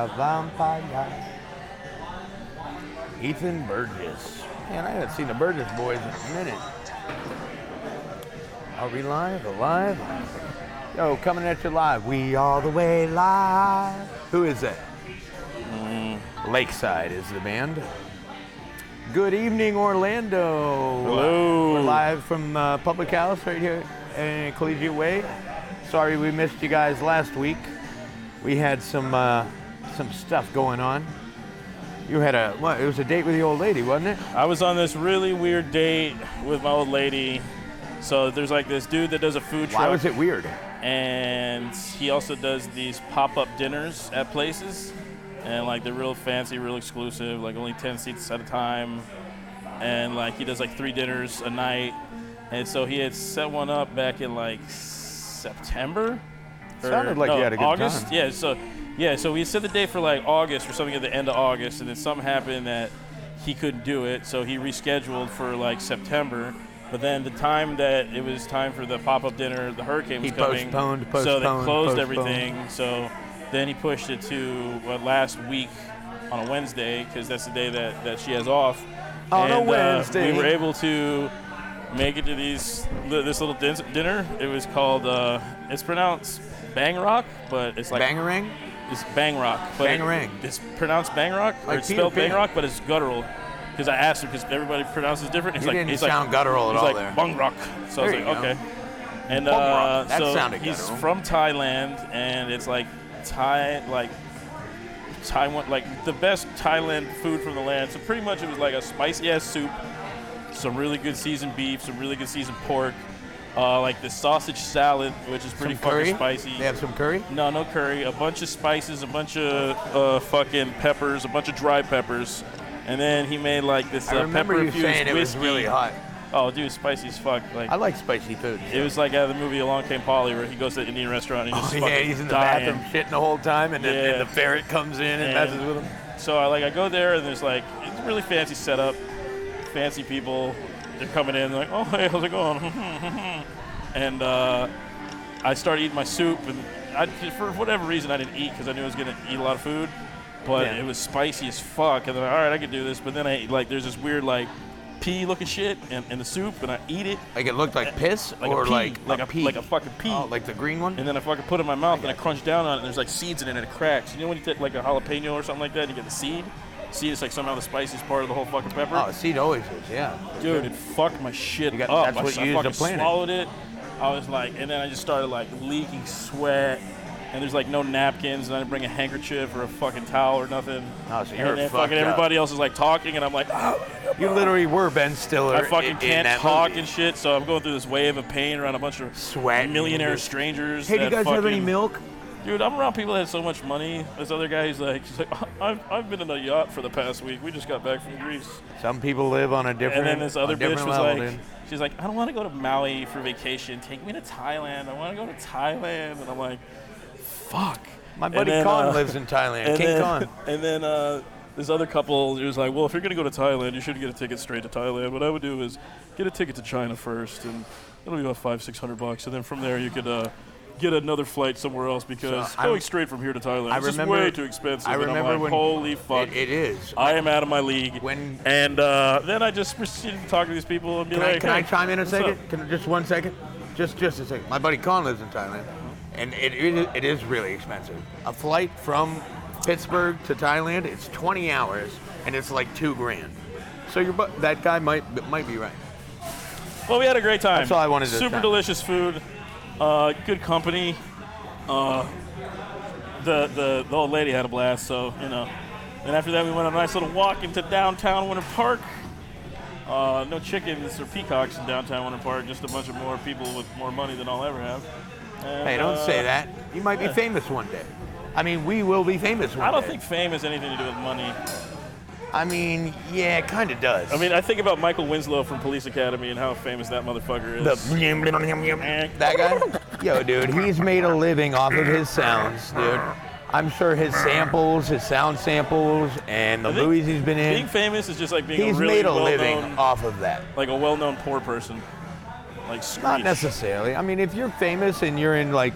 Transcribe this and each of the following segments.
Vampire. Ethan Burgess. Man, I haven't seen the Burgess boys in a minute. Are we live? Alive? Yo, coming at you live. We all the way live. Who is that? Lakeside is the band. Good evening, Orlando. Hello. We're live from Public House right here in Collegiate Way. Sorry we missed you guys last week. We had some stuff going on. You had it was a date with the old lady, wasn't it? I was on this really weird date with my old lady. So there's like this dude that does a food truck. Why was it weird? And he also does these pop-up dinners at places. And like they're real fancy, real exclusive, like only 10 seats at a time. And like he does like 3 dinners a night. And so he had set one up back in like September. Sounded like you had a good August. time. So we set the date for like August or something at the end of August, and then something happened that he couldn't do it, so he rescheduled for like September. But then the time that it was time for the pop-up dinner, the hurricane was coming. So they closed everything. So then he pushed it to last week on a Wednesday, because that's the day that she has off. On a Wednesday. We were able to make it to this little dinner. It was called, it's pronounced Bang Rock, but it's like Bangarang? It's Bang Rock. But Bangarang. It's pronounced Bang Rock, or Like it's spelled Peter Bang Pan. Rock, but it's guttural. Because I asked him, because everybody pronounces different. You didn't sound guttural at all there. Bang Rock. So There I was you like, go. okay. And Bang Rock. That so sounded he's guttural. from Thailand, and it's like Taiwan, like the best Thailand food from the land. So pretty much it was like a spicy ass soup, some really good seasoned beef, some really good seasoned pork, like the sausage salad, which is pretty Some curry? fucking spicy. They have some curry? No curry. A bunch of spices, a bunch of fucking peppers, a bunch of dry peppers, and then he made like this I remember you pepper-infused saying it was whiskey. really hot. Oh, dude, spicy as fuck. Like I like spicy food. it was like out of the movie Along Came Polly, where he goes to the Indian restaurant and he's just Oh, fucking yeah, he's in the dying. bathroom shitting the whole time, and then Yeah. and the ferret comes in and messes with him. So I go there, and there's like, it's a really fancy setup, fancy people. They're coming in, they're like, oh, hey, how's it going? And I started eating my soup, and for whatever reason I didn't eat, because I knew I was going to eat a lot of food, but Yeah. it was spicy as fuck. And then, all right, I can do this. But then there's this weird like pea-looking shit in the soup, and I eat it. Like it looked like piss, Like or a pea, like a pea? like a fucking pea. Oh, like the green one? And then I fucking put it in my mouth, and I crunch down on it, and there's like seeds in it, and it cracks. You know when you take like a jalapeno or something like that, and you get the seed? Seed is like somehow the spiciest part of the whole fucking pepper. Oh, seed always is, yeah. Dude, it fucked my shit You got- up. that's what I you use to fucking plan it. swallowed it. I was like, and then I just started like leaking sweat, and there's like no napkins, and I didn't bring a handkerchief or a fucking towel or nothing. Oh, so you're and then fucked fucking up. everybody else is like talking, and I'm like, You literally were Ben Stiller. I fucking in can't that talk movie. and shit, so I'm going through this wave of pain around a bunch of Sweat. millionaire strangers. Hey, do you that guys have any fucking- milk? Dude, I'm around people that have so much money. This other guy, he's like, I've been in a yacht for the past week. We just got back from Greece. Some people live on a different. And then this other on bitch different was level, like, dude. she's like, I don't want to go to Maui for vacation. Take me to Thailand. I want to go to Thailand. And I'm like, fuck. My buddy then, Khan lives in Thailand. King Khan. And then this other couple, he was like, well, if you're going to go to Thailand, you should get a ticket straight to Thailand. What I would do is get a ticket to China first, and it'll be about $500-600. And then from there, you could get another flight somewhere else, because So, going straight from here to Thailand I is just remember- way too expensive. I And I'm remember like, when holy fuck. It is. I am out of my league. When- And then I just proceeded to talk to these people and be like, Can I hey, chime in a what's second? up? Just 1 second? Just a second. My buddy Khan lives in Thailand, and it is really expensive. A flight from Pittsburgh to Thailand, it's 20 hours, and it's like $2,000. So that guy might be right. Well, we had a great time. That's all I wanted to Super say. delicious food, good company. The old lady had a blast, so, you know. And after that, we went on a nice little walk into downtown Winter Park. No chickens or peacocks in downtown Winter Park, just a bunch of more people with more money than I'll ever have. And, Hey, don't say that. You might be famous one day. I mean, we will be famous one day. I don't think fame has anything to do with money. I mean, yeah, it kind of does. I mean, I think about Michael Winslow from Police Academy and how famous that motherfucker is. that guy? Yo, dude, he's made a living off of his sounds, dude. I'm sure his samples, his sound samples, and the I think movies he's been Being in, famous is just like being he's a really made a well-known, living off of that. like a well-known poor person. Like Not Screech. necessarily. I mean, if you're famous and you're in like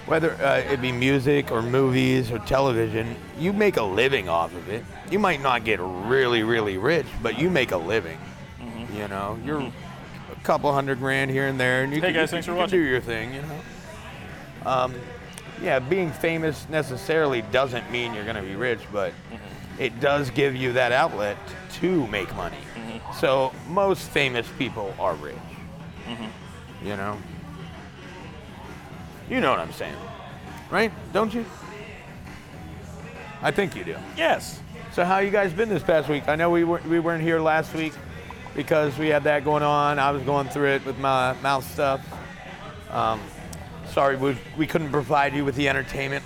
Whether it be music or movies or television, you make a living off of it. You might not get really, really rich, but you make a living. Mm-hmm. You know, you're a couple $100,000 here and there, and you Hey can, guys, thanks for you can watching. do your thing. You know. Yeah, being famous necessarily doesn't mean you're going to be rich, but it does give you that outlet to make money. So most famous people are rich. You know. You know what I'm saying, right? Don't you? I think you do. Yes. So how you guys been this past week? I know we weren't here last week because we had that going on. I was going through it with my mouth stuff. Sorry, we couldn't provide you with the entertainment.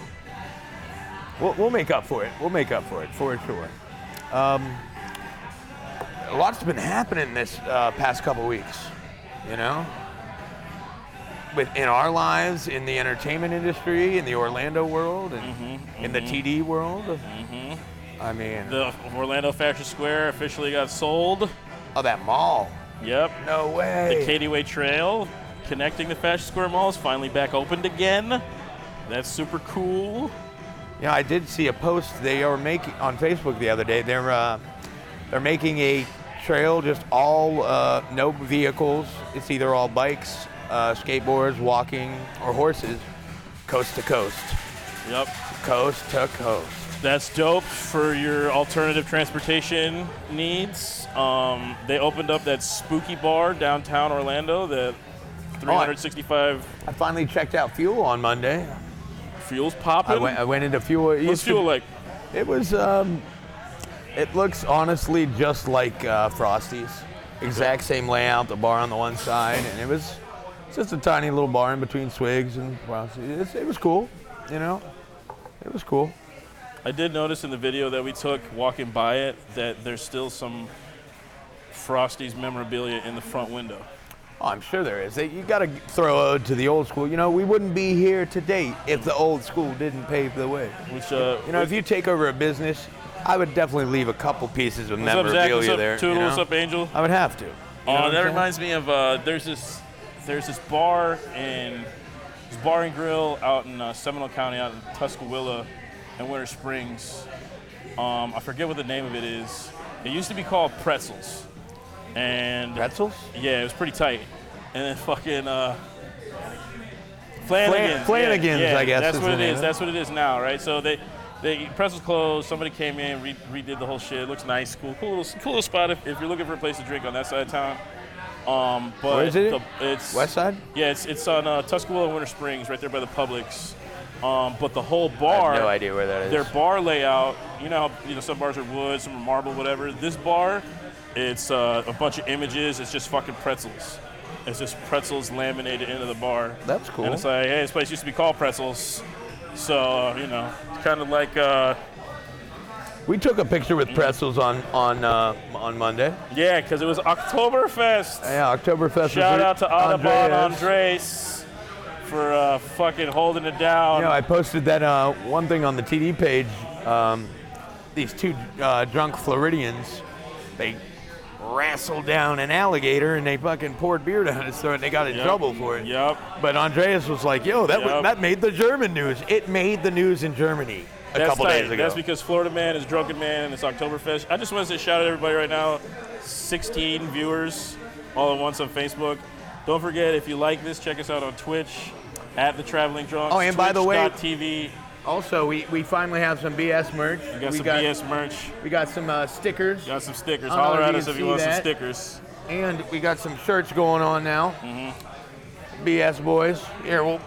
We'll make up for it. We'll make up for it, for sure. A lot's been happening this past couple weeks, you know? In our lives, in the entertainment industry, in the Orlando world, and in the TD world. I mean... The Orlando Fashion Square officially got sold. Oh, that mall. Yep. No way. The Katy Way Trail connecting the Fashion Square mall is finally back opened again. That's super cool. Yeah, I did see a post they are making on Facebook the other day. They're making a trail, just all no vehicles. It's either all bikes, skateboards, walking, or horses, coast to coast. Yep. Coast to coast. That's dope for your alternative transportation needs. They opened up that spooky bar downtown Orlando, that 365. I finally checked out Fuel on Monday. Fuel's popping. I went into Fuel. What's Fuel like? It was. It looks honestly just like Frostys. Exact same layout. The bar on the one side, and it was just a tiny little bar in between Swigs and Frostys. It was cool. You know, it was cool. I did notice in the video that we took walking by it that there's still some Frostys memorabilia in the front window. Oh, I'm sure there is. You got to throw ode to the old school. You know, we wouldn't be here today if the old school didn't pave the way. Which, you know, if you take over a business, I would definitely leave a couple pieces of memorabilia Zach? What's up, there. Toodle? You know? What's up, Angel? I would have to. Oh, that reminds me of there's this bar and grill out in Seminole County, out in Tuscaloosa and Winter Springs. I forget what the name of it is. It used to be called Pretzels. And Pretzels? Yeah, it was pretty tight. And then fucking Flanagan's. I guess. That's what it is. That's what it is now, right? So they Pretzels closed. Somebody came in, redid the whole shit. It looks nice, cool little spot if you're looking for a place to drink on that side of town. But where is it? It's West Side? Yeah, it's on Tuscaloosa, Winter Springs, right there by the Publix. But the whole bar, I have no idea where that is. Their bar layout, you know some bars are wood, some are marble, whatever. This bar, it's a bunch of images. It's just fucking pretzels. It's just pretzels laminated into the bar. That's cool. And it's like, hey, this place used to be called Pretzels. So, kind of like... we took a picture with pretzels on Monday. Yeah, because it was Oktoberfest. Yeah, Oktoberfest. Shout out to Audubon Andres for fucking holding it down. You know, I posted that one thing on the TD page. These two drunk Floridians, they wrestled down an alligator and they fucking poured beer down his throat and they got in trouble for it. Yep. But Andreas was like, yo, that made the German news. It made the news in Germany a couple days ago. That's because Florida Man is Drunken Man and it's Oktoberfest. I just want to say shout out to everybody right now. 16 viewers all at once on Facebook. Don't forget, if you like this, check us out on Twitch at The Traveling Drunks. Oh, and by the way, TV. Also, we finally have some BS merch. We got some BS merch. We got some stickers. Got some stickers. Holler at us if you want some stickers. And we got some shirts going on now. BS boys. Here, we'll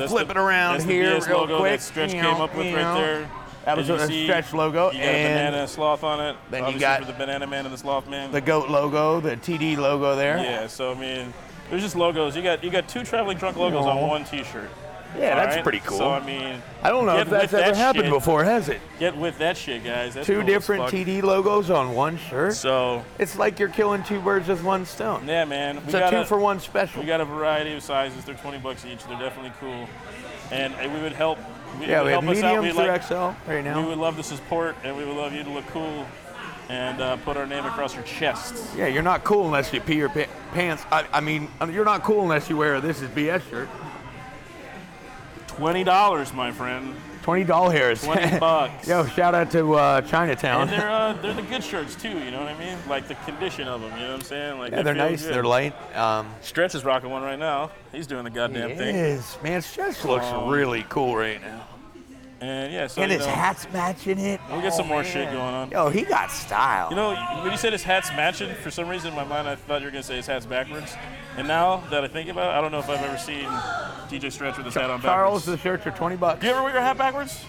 flip it around here that's the BS real logo quick. that Stretch came up with right there. That was a Stretch logo. You got a banana and sloth on it. Then obviously you got for the banana man and the sloth man. The goat logo, the TD logo there. Yeah, so I mean, there's just logos. You got two Traveling Drunk logos on one T-shirt. Yeah, that's pretty cool. So I mean, I don't know if that's ever happened before, has it? Get with that shit, guys. That's two cool different TD logos on one shirt. So it's like you're killing two birds with one stone. Yeah, man. It's a 2-for-1 special. We got a variety of sizes. They're $20 each. They're definitely cool, and we would help. We have mediums through XL right now. We would love the support, and we would love you to look cool and put our name across your chest. Yeah, you're not cool unless you pee your pants. I mean, you're not cool unless you wear a This Is BS shirt. $20, my friend. $20. $20. Yo, shout out to Chinatown. And they're the good shirts too. You know what I mean? Like the condition of them. You know what I'm saying? Like yeah, they're feel nice. good. They're light. Stretch is rocking one right now. He's doing the goddamn thing. Is man, Stretch looks really cool right now. And yeah, so and his hat's matching it. We'll get some more shit going on. Yo, he got style. You know, when you said his hat's matching, for some reason in my mind I thought you were gonna say his hat's backwards. And now that I think about it, I don't know if I've ever seen DJ Stretch with his hat on Charles, backwards. the shirts are $20. Do you ever wear your hat backwards?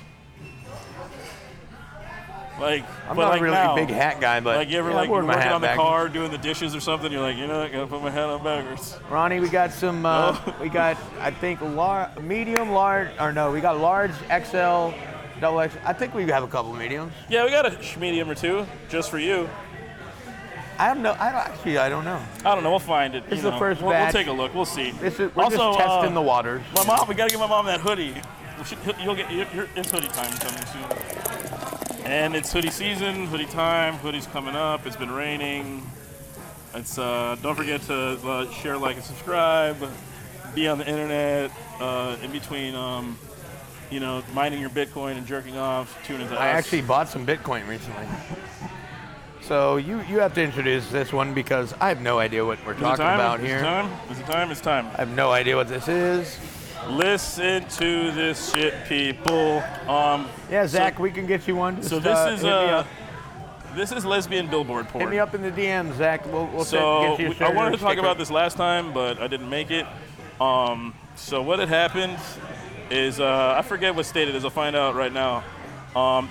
Like, I'm not like a really now, big hat guy, but like you ever yeah, like I wore you're my working hat on the backwards. car doing the dishes or something, you're like, you know, I gotta put my hat on backwards. Ronnie, we got some. We got, I think, medium, large, or no, we got large, XL, double X. I think we have a couple mediums. Yeah, we got a medium or two just for you. I don't know. I don't know. I don't know. We'll find it. This is you the know. first We'll batch. take a look. We'll see. We're also just testing the waters. My mom. We gotta give my mom that hoodie. It's hoodie time coming soon. And it's hoodie season, hoodie time. Hoodie's coming up. It's been raining. It's don't forget to share, like, and subscribe. Be on the internet in between. You know, mining your Bitcoin and jerking off. Tune into us. I actually bought some Bitcoin recently. So you have to introduce this one because I have no idea what we're talking about here. It's time. I have no idea what this is. Listen to this shit, people. Yeah, Zach, we can get you one. So Just, this is Lesbian Billboard porn. hit me up in the DM, Zach. We'll So get you a shirt I wanted or to talk sticker. about this last time, but I didn't make it. So what had happened is I forget what state it is. I'll find out right now.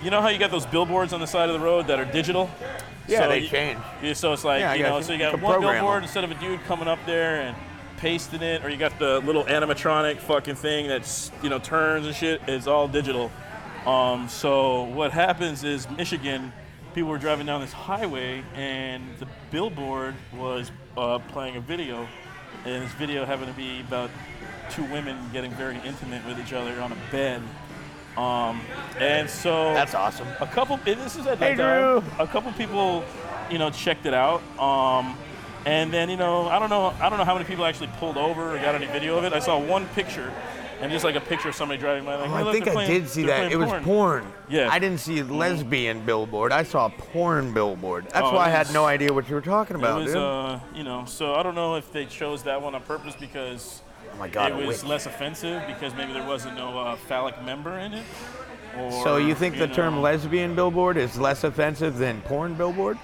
You know how you got those billboards on the side of the road that are digital? Yeah, so they change. Yeah, so it's like, Yeah, I you know, got you. so you You got can one program billboard them. instead of a dude coming up there and pasting it, or you got the little animatronic fucking thing that's, you know, turns and shit. It's all digital. So what happens is Michigan, people were driving down this highway and the billboard was playing a video, and this video happened to be about two women getting very intimate with each other on a bed. And so That's awesome. a couple. This is at Hey, that time. Drew. A couple people, you know, checked it out. And then, you know, I don't know how many people actually pulled over or got any video of it. I saw one picture, and just like a picture of somebody driving by. Like, hey, I look, think they're I playing- did see they're that. It was playing porn. Yeah. I didn't see lesbian billboard. I saw porn billboard. That's Oh, why I it had was- no idea what you were talking It about, was, dude. you know, so I don't know if they chose that one on purpose because Oh my God, it a was witch. less offensive because maybe there wasn't no phallic member in it. Or, So you think the term know- lesbian billboard is less offensive than porn billboard?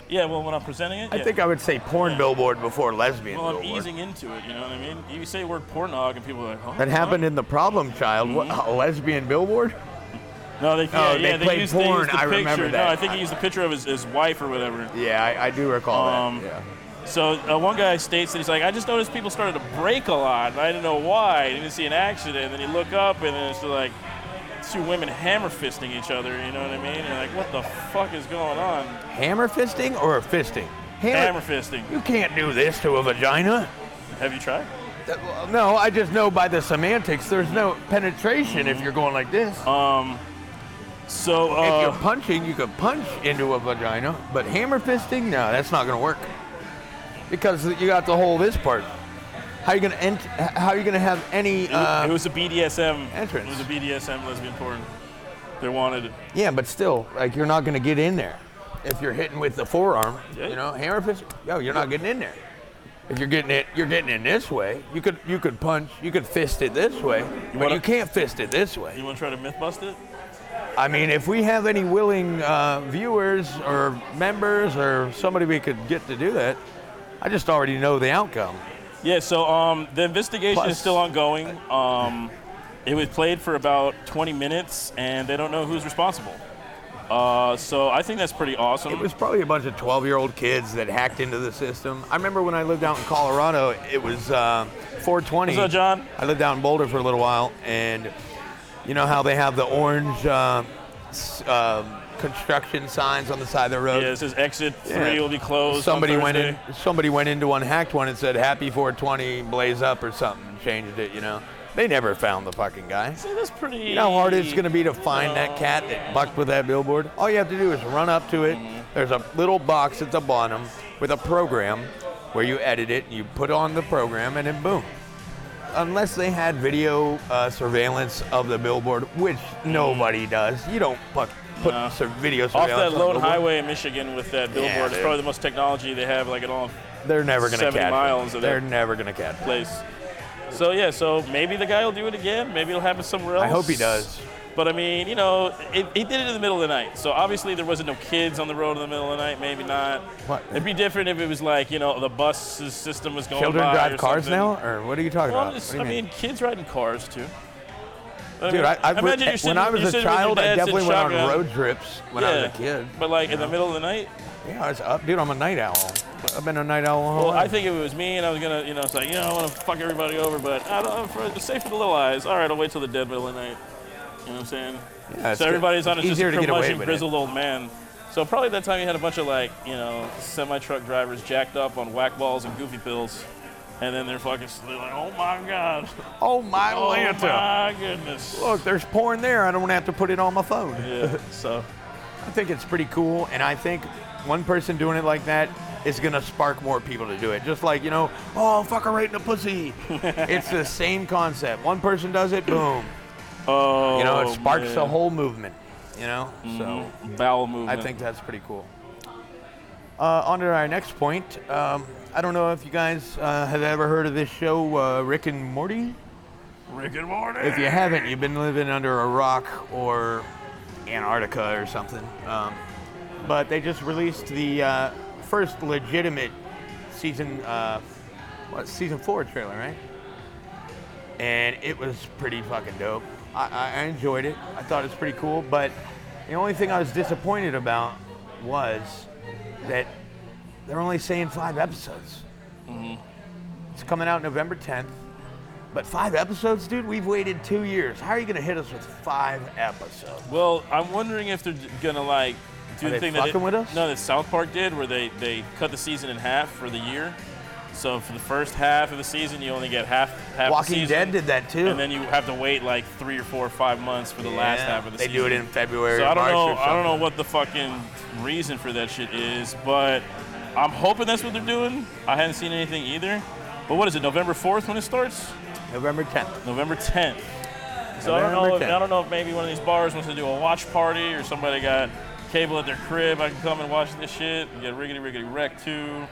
Yeah, well, when I'm presenting it, I yeah. think I would say porn billboard before lesbian Well, I'm billboard. easing into it, you know what I mean? You say the word pornog and people are like, oh. That happened in The Problem Child. What, a lesbian billboard? No, they played used, porn. They used the I picture. remember No, that. I think he used the picture of his wife or whatever. Yeah, I do recall that. Yeah. So one guy states that he's like, I just noticed people started to brake a lot, and I didn't know why. He didn't see an accident, and then you look up, and then it's like two women hammer fisting each other. You know what I mean? And you're like, what the fuck is going on? Hammer fisting or fisting? Hammer fisting. You can't do this to a vagina. Have you tried? No, I just know by the semantics, there's no penetration if you're going like this. So If you're punching, you could punch into a vagina, but hammer fisting, no, that's not going to work because you got to hold this part. How are you going to How are you going to have any? it was a BDSM entrance. It was a BDSM lesbian porn. They wanted it. Yeah, but still, like you're not going to get in there if you're hitting with the forearm. Yeah. You know, hammer fist. Yo, you're not getting in there. If you're getting it, you're getting in this way. You could punch, you could fist it this way, but you can't fist it this way. You want to try to myth bust it? I mean, if we have any willing viewers or members or somebody we could get to do that, I just already know the outcome. Yeah, so the investigation Plus- is still ongoing. It was played for about 20 minutes, and they don't know who's responsible. So I think that's pretty awesome. It was probably a bunch of 12-year-old kids that hacked into the system. I remember when I lived out in Colorado, it was 420. What's up, John? I lived out in Boulder for a little while, and you know how they have the orange construction signs on the side of the road? Yeah, it says exit 3 Yeah. will be closed. Somebody on went in. Thursday. Somebody went into one, hacked one, and said "Happy 420, blaze up" or something, and changed it. You know, they never found the fucking guy. So that's pretty. You know how hard it's going to be to find that cat that bucked with that billboard? All you have to do is run up to it. There's a little box at the bottom with a program where you edit it, and you put on the program, and then boom. unless they had video surveillance of the billboard, which nobody does. You don't put video surveillance off that on the lone billboard. highway in Michigan with that billboard. It's probably the most technology they have, like, in all. They're never going to catch 70 miles it. of They're that never going to catch it. place. So yeah, so maybe the guy will do it again. Maybe it'll happen somewhere else. I hope he does. But I mean, you know, he did it in the middle of the night. So obviously there wasn't no kids on the road in the middle of the night. Maybe not. What? It'd be different if it was like, you know, the bus system was going Children by drive or cars something. now, or what are you talking Well, about? What do you I mean? mean, kids riding cars too. Dude, when I was a child, I definitely went on shotgun. road trips when I was a kid. But like in the middle of the night. Yeah, I was up, dude. I'm a night owl. I've been a night owl all my Well, life. I think if it was me and I was gonna, you know, it's like, you know, I want to fuck everybody over, but I don't. It's safe for the little eyes. All right, I'll wait till the dead middle of the night. You know what I'm saying? Yeah, it's so everybody's on it's it, just easier a to get away curmudgeon, with grizzled old man. So probably that time you had a bunch of like, you know, semi-truck drivers jacked up on whack balls and goofy pills, and then they're like, oh my god, Oh my oh Lanta! my goodness. Look, there's porn there. I don't have to put it on my phone. Yeah. So I think it's pretty cool, and I think one person doing it like that is gonna spark more people to do it. Just like, you know, oh, fuck her right in the pussy. It's the same concept. One person does it, boom. oh, You know, it sparks man. the whole movement. You know, so bowel movement. I think that's pretty cool. On to our next point. I don't know if you guys have ever heard of this show, Rick and Morty. Rick and Morty. If you haven't, you've been living under a rock or Antarctica or something. But they just released the first legitimate season, season 4 trailer, right? And it was pretty fucking dope. I enjoyed it. I thought it was pretty cool. But the only thing I was disappointed about was that they're only saying 5 episodes. Mm-hmm. It's coming out November 10th. But 5 episodes, dude? We've waited 2 years. How are you going to hit us with 5 episodes? Well, I'm wondering if they're gonna like do Are the they thing fucking with us? No, that South Park did, where they cut the season in half for the year. So for the first half of the season, you only get half the Walking season, Dead did that too. and then you have to wait like 3 or 4 or 5 months for the last half of the they season. do it in February. So or I don't March know. or I don't know something. what the fucking reason for that shit is, but I'm hoping that's what they're doing. I hadn't seen anything either. But what is it? November 4th when it starts? November 10th. November 10th. So I November don't 10th. know if maybe one of these bars wants to do a watch party, or somebody got cable at their crib. I can come and watch this shit and get riggedy wrecked too.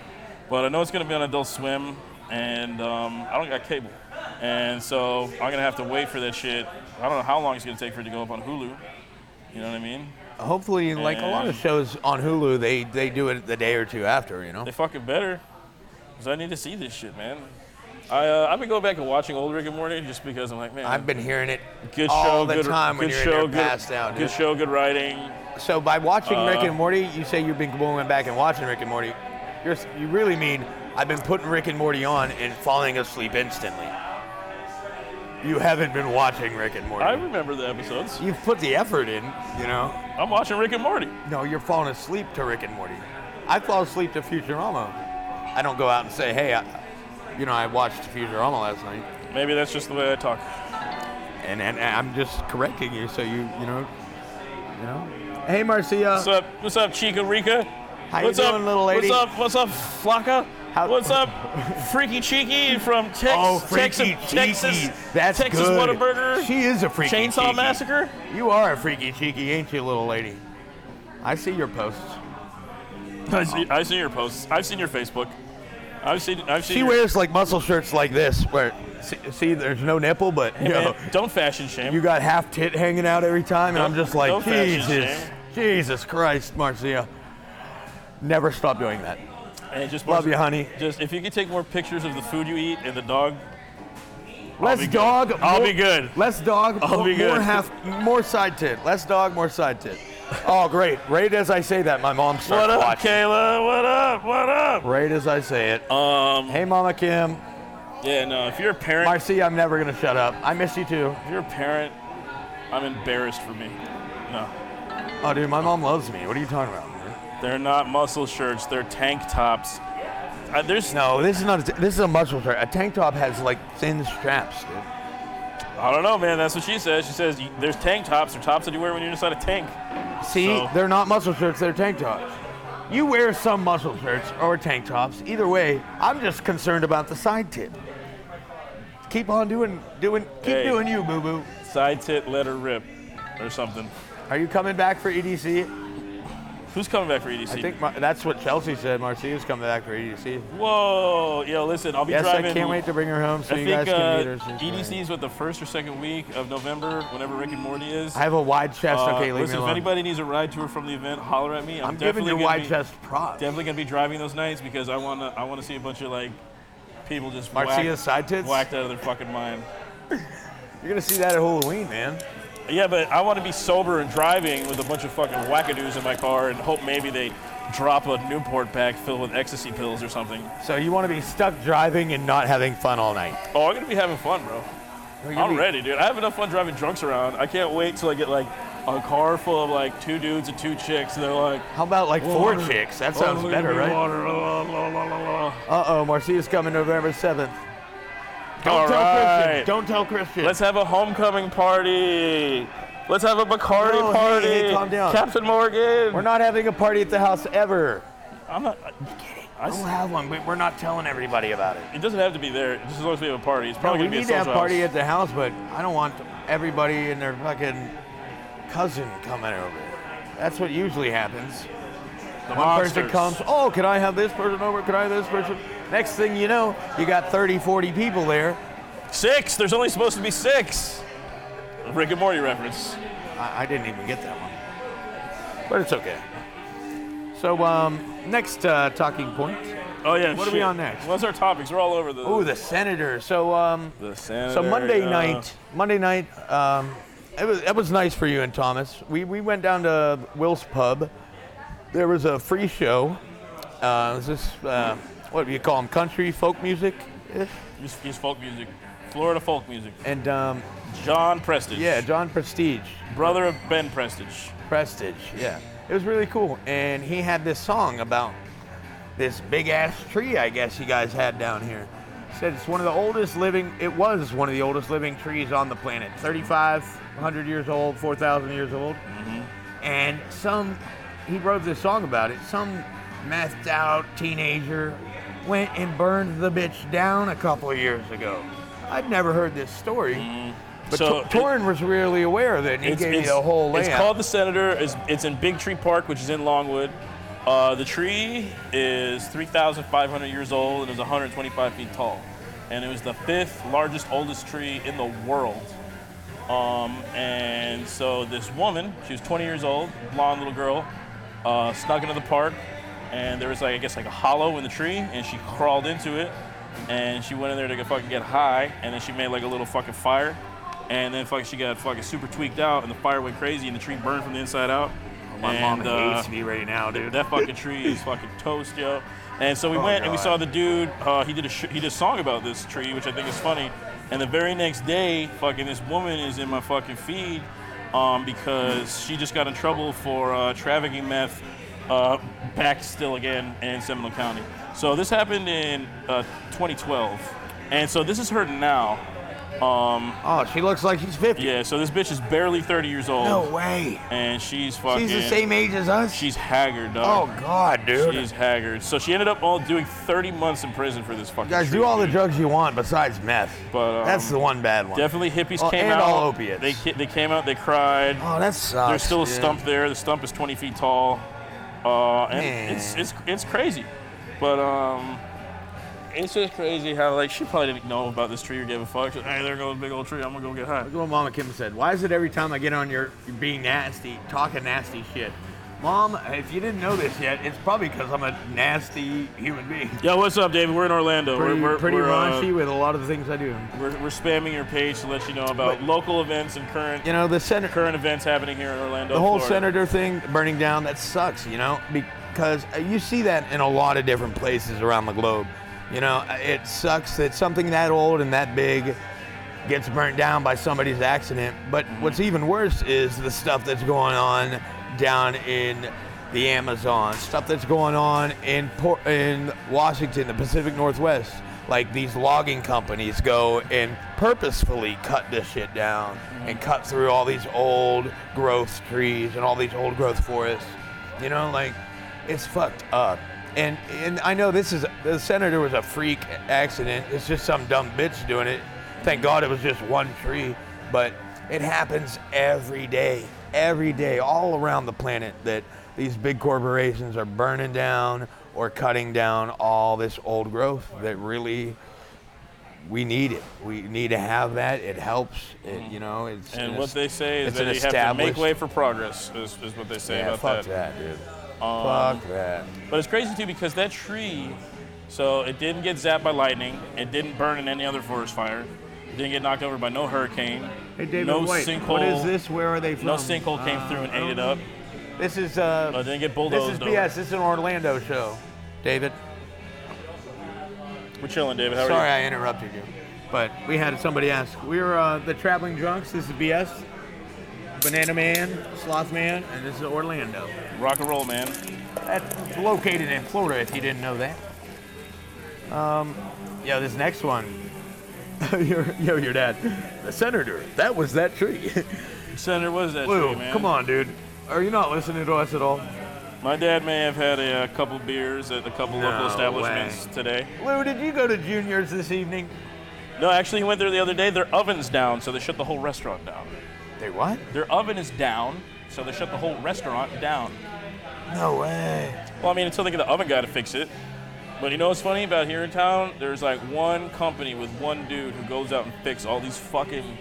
But I know it's gonna be on Adult Swim, and I don't got cable, and so I'm gonna have to wait for that shit. I don't know how long it's gonna take for it to go up on Hulu. You know what I mean? Hopefully, like a lot of shows on Hulu, they do it the day or two after, you know? They fucking better, because I need to see this shit, man. I've been going back and watching old Rick and Morty just because I'm like, man, I've been hearing it good all show, the good, time when good you're show, in there good, passed out, good dude. show, good writing. So by watching Rick and Morty, you say you've been going back and watching Rick and Morty. You really mean I've been putting Rick and Morty on and falling asleep instantly. You haven't been watching Rick and Morty. I remember the episodes. You've put the effort in, you know? I'm watching Rick and Morty. No, you're falling asleep to Rick and Morty. I fall asleep to Futurama. I don't go out and say, hey, I watched Futurama last night. Maybe that's just the way I talk. And I'm just correcting you so you know. Hey, Marcia. What's up, Chica Rica? How what's you up, doing, little lady? What's up, Flocka? What's up, Freaky Cheeky from Freaky Texas? That's Texas good. Whataburger. She is a freaky Chainsaw cheeky. Massacre. You are a freaky cheeky, ain't you, little lady? I see your posts. I see your posts. I've seen your Facebook. I've seen. She wears like muscle shirts like this, where see, there's no nipple, but Hey, man, don't fashion shame. you got half tit hanging out every time, and I'm just like, don't fashion Jesus Christ, Marcia. Never stop doing that. And just Love you, honey. Just if you could take more pictures of the food you eat and the dog. Less dog. I'll be good. Less dog. I'll be good. More side tit. Less dog, more side tit. Oh, great. Right as I say that, my mom starts What up, watching. Kayla? What up? What up? Right as I say it. Hey, Mama Kim. Yeah, no. If you're a parent, Marcy, I'm never gonna shut up. I miss you too. if you're a parent, I'm embarrassed for me. No, Oh, dude, my mom loves me. What are you talking about? they're not muscle shirts. They're tank tops. There's No, this is not. This is a muscle shirt. A tank top has like thin straps, dude. I don't know, man. That's what she says. She says there's tank tops. They're tops that you wear when you're inside a tank. See, So- they're not muscle shirts. They're tank tops. You wear some muscle shirts or tank tops. Either way, I'm just concerned about the side tit. keep on doing you, boo boo. Side tit, let her rip, or something. Are you coming back for EDC? Who's coming back for EDC? I think that's what Chelsea said. Marcia's coming back for EDC. Whoa, yo, listen, I'll be yes, driving. I can't wait to bring her home so you guys can meet her. EDC is what, the first or second week of November, whenever Rick and Morty is. I have a wide chest. Okay, leave listen, me alone. If anybody needs a ride tour from the event, holler at me. I'm giving you wide chest props. Definitely gonna be driving those nights because I wanna see a bunch of like people just Marcia's side tits whacked out of their fucking mind. You're gonna see that at Halloween, man. Yeah, but I want to be sober and driving with a bunch of fucking wackadoos in my car and hope maybe they drop a Newport pack filled with ecstasy pills or something. So you want to be stuck driving and not having fun all night? Oh, I'm gonna be having fun, bro. I'm ready, dude. I have enough fun driving drunks around. I can't wait till I get like a car full of like 2 dudes and 2 chicks, and they're like, how about like 4 chicks? That sounds better, right? Uh-oh, Marcia's coming November 7th. Don't tell Christian. Let's have a homecoming party. Let's have a Bacardi party. Hey, calm down. Captain Morgan. We're not having a party at the house ever. I'm not kidding. We'll have one, but we're not telling everybody about it. It doesn't have to be there, just as long as we have a party. It's probably going to be a social house. We need to have a party at the house, but I don't want everybody and their fucking cousin coming over. That's what usually happens. One person comes, oh, can I have this person over? Can I have this person? Next thing you know, you got 30, 40 people there. 6. There's only supposed to be 6. Rick and Morty reference. I didn't even get that one. But it's okay. So, next talking point. Oh, yeah. What are we on next? What's our topics? We're all over the... Oh, the senator. So, the senator. So Monday night, it was nice for you and Thomas. We went down to Will's Pub. There was a free show. Is this, what do you call them, country, folk music-ish? Just folk music. Florida folk music. And John Prestige. Yeah, John Prestige. Brother of Ben Prestige. Prestige, yeah. It was really cool. And he had this song about this big-ass tree, I guess you guys had down here. He said it was one of the oldest living trees on the planet. 3,500 years old, 4,000 years old. Mm-hmm. And he wrote this song about it. Some methed out teenager went and burned the bitch down a couple of years ago. I'd never heard this story, but Torrin was really aware of it, and he gave me the whole layout. It's called The Senator. It's in Big Tree Park, which is in Longwood. The tree is 3,500 years old and is 125 feet tall. And it was the 5th largest, oldest tree in the world. And so this woman, she was 20 years old, blonde little girl, snuck into the park, and there was like, I guess like a hollow in the tree, and she crawled into it, and she went in there to fucking get high, and then she made like a little fucking fire, and then she got fucking super tweaked out, and the fire went crazy, and the tree burned from the inside out. Oh, my mom hates me right now, dude. That fucking tree is fucking toast, yo. And so we went and we saw the dude. He did a song about this tree, which I think is funny. And the very next day, fucking this woman is in my fucking feed because she just got in trouble for trafficking meth back still again in Seminole County. So this happened in 2012. And so this is her now. She looks like she's 50. Yeah, so this bitch is barely 30 years old. No way. And she's fucking... She's the same age as us? She's haggard, dog. Oh, God, dude. She's haggard. So she ended up doing 30 months in prison for this fucking guys, tree, do all the drugs you want besides meth. But that's the one bad one. Definitely hippies came and out. all opiates. They came out, they cried. Oh, that sucks. There's still a stump there. The stump is 20 feet tall. And it's crazy. But it's just crazy how she probably didn't know about this tree or give a fuck. She said, hey, there goes a big old tree. I'm gonna go get high. Look at what Mama Kim said. Why is it every time I get on you're being nasty, talking nasty shit? Mom, if you didn't know this yet, it's probably because I'm a nasty human being. Yo, what's up, David? We're in Orlando. We're pretty raunchy with a lot of the things I do. We're spamming your page to let you know about local events and current events happening here in Orlando. The whole Florida. senator thing burning down, that sucks, because you see that in a lot of different places around the globe. It sucks that something that old and that big gets burnt down by somebody's accident. But what's even worse is the stuff that's going on down in the Amazon, stuff that's going on in Washington, the Pacific Northwest. Like these logging companies go and purposefully cut this shit down and cut through all these old growth trees and all these old growth forests. It's fucked up. And I know the senator was a freak accident. It's just some dumb bitch doing it. Thank God it was just one tree, but it happens every day, all around the planet that these big corporations are burning down or cutting down all this old growth that really, we need it. We need to have that. It helps. It's and what they say is that you have to make way for progress. Is what they say about fuck that. Fuck that, dude. Fuck that. But it's crazy too because that tree, so it didn't get zapped by lightning. It didn't burn in any other forest fire. It didn't get knocked over by no hurricane. Hey David, no wait. sinkhole. What is this? Where are they from? No sinkhole came through and ate it up. This is It didn't get bulldozed This is over. BS. This is an Orlando show. David. We're chilling, David. How are Sorry you? I interrupted you. But we had somebody ask. We're the Traveling Drunks. This is BS. Banana Man, Sloth Man, and this is Orlando. Rock and roll, man. That's located in Florida, if you didn't know that. This next one. your dad. The senator. That was that tree. Senator, what is that Lou, tree, man? come on, dude. Are you not listening to us at all? My dad may have had a couple beers at a couple local establishments today. Lou, did you go to Junior's this evening? No, actually, he went there the other day. Their oven's down, so they shut the whole restaurant down. They what? Their oven is down, so they shut the whole restaurant down. No way. Well, I mean, until they get the oven guy to fix it. But you know what's funny about here in town? There's like one company with one dude who goes out and fixes all these fucking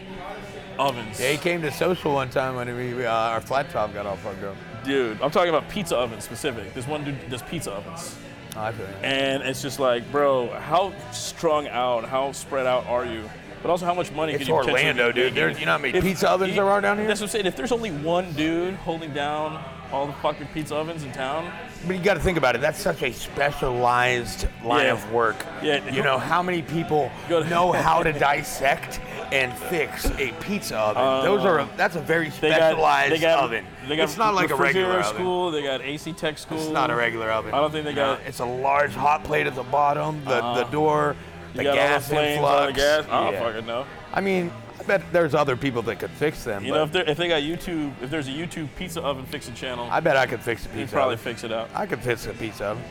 ovens. Yeah, he came to social one time when our flat top got all fucked up. Dude, I'm talking about pizza ovens specific. This one dude does pizza ovens. Oh, I feel you. And it's just like, bro, how strung out, how spread out are you? But also, how much money It's could you potentially Orlando, be dude. making? You know how many pizza ovens there are down here? That's what I'm saying. If there's only one dude holding down all the fucking pizza ovens in town. But you got to think about it. That's such a specialized line of work. Yeah. You know, how many people know how to dissect and fix a pizza oven? That's a very specialized oven. It's not like a regular oven. School. They got AC Tech school. It's not a regular oven. I don't think they got. It's a large hot plate at the bottom, the door, the gas influx. I don't fucking know. I mean, I bet there's other people that could fix them. You know, if they got YouTube, if there's a YouTube pizza oven fixing channel, I bet I could fix a pizza. You'd probably oven. fix it out. I could fix a pizza oven.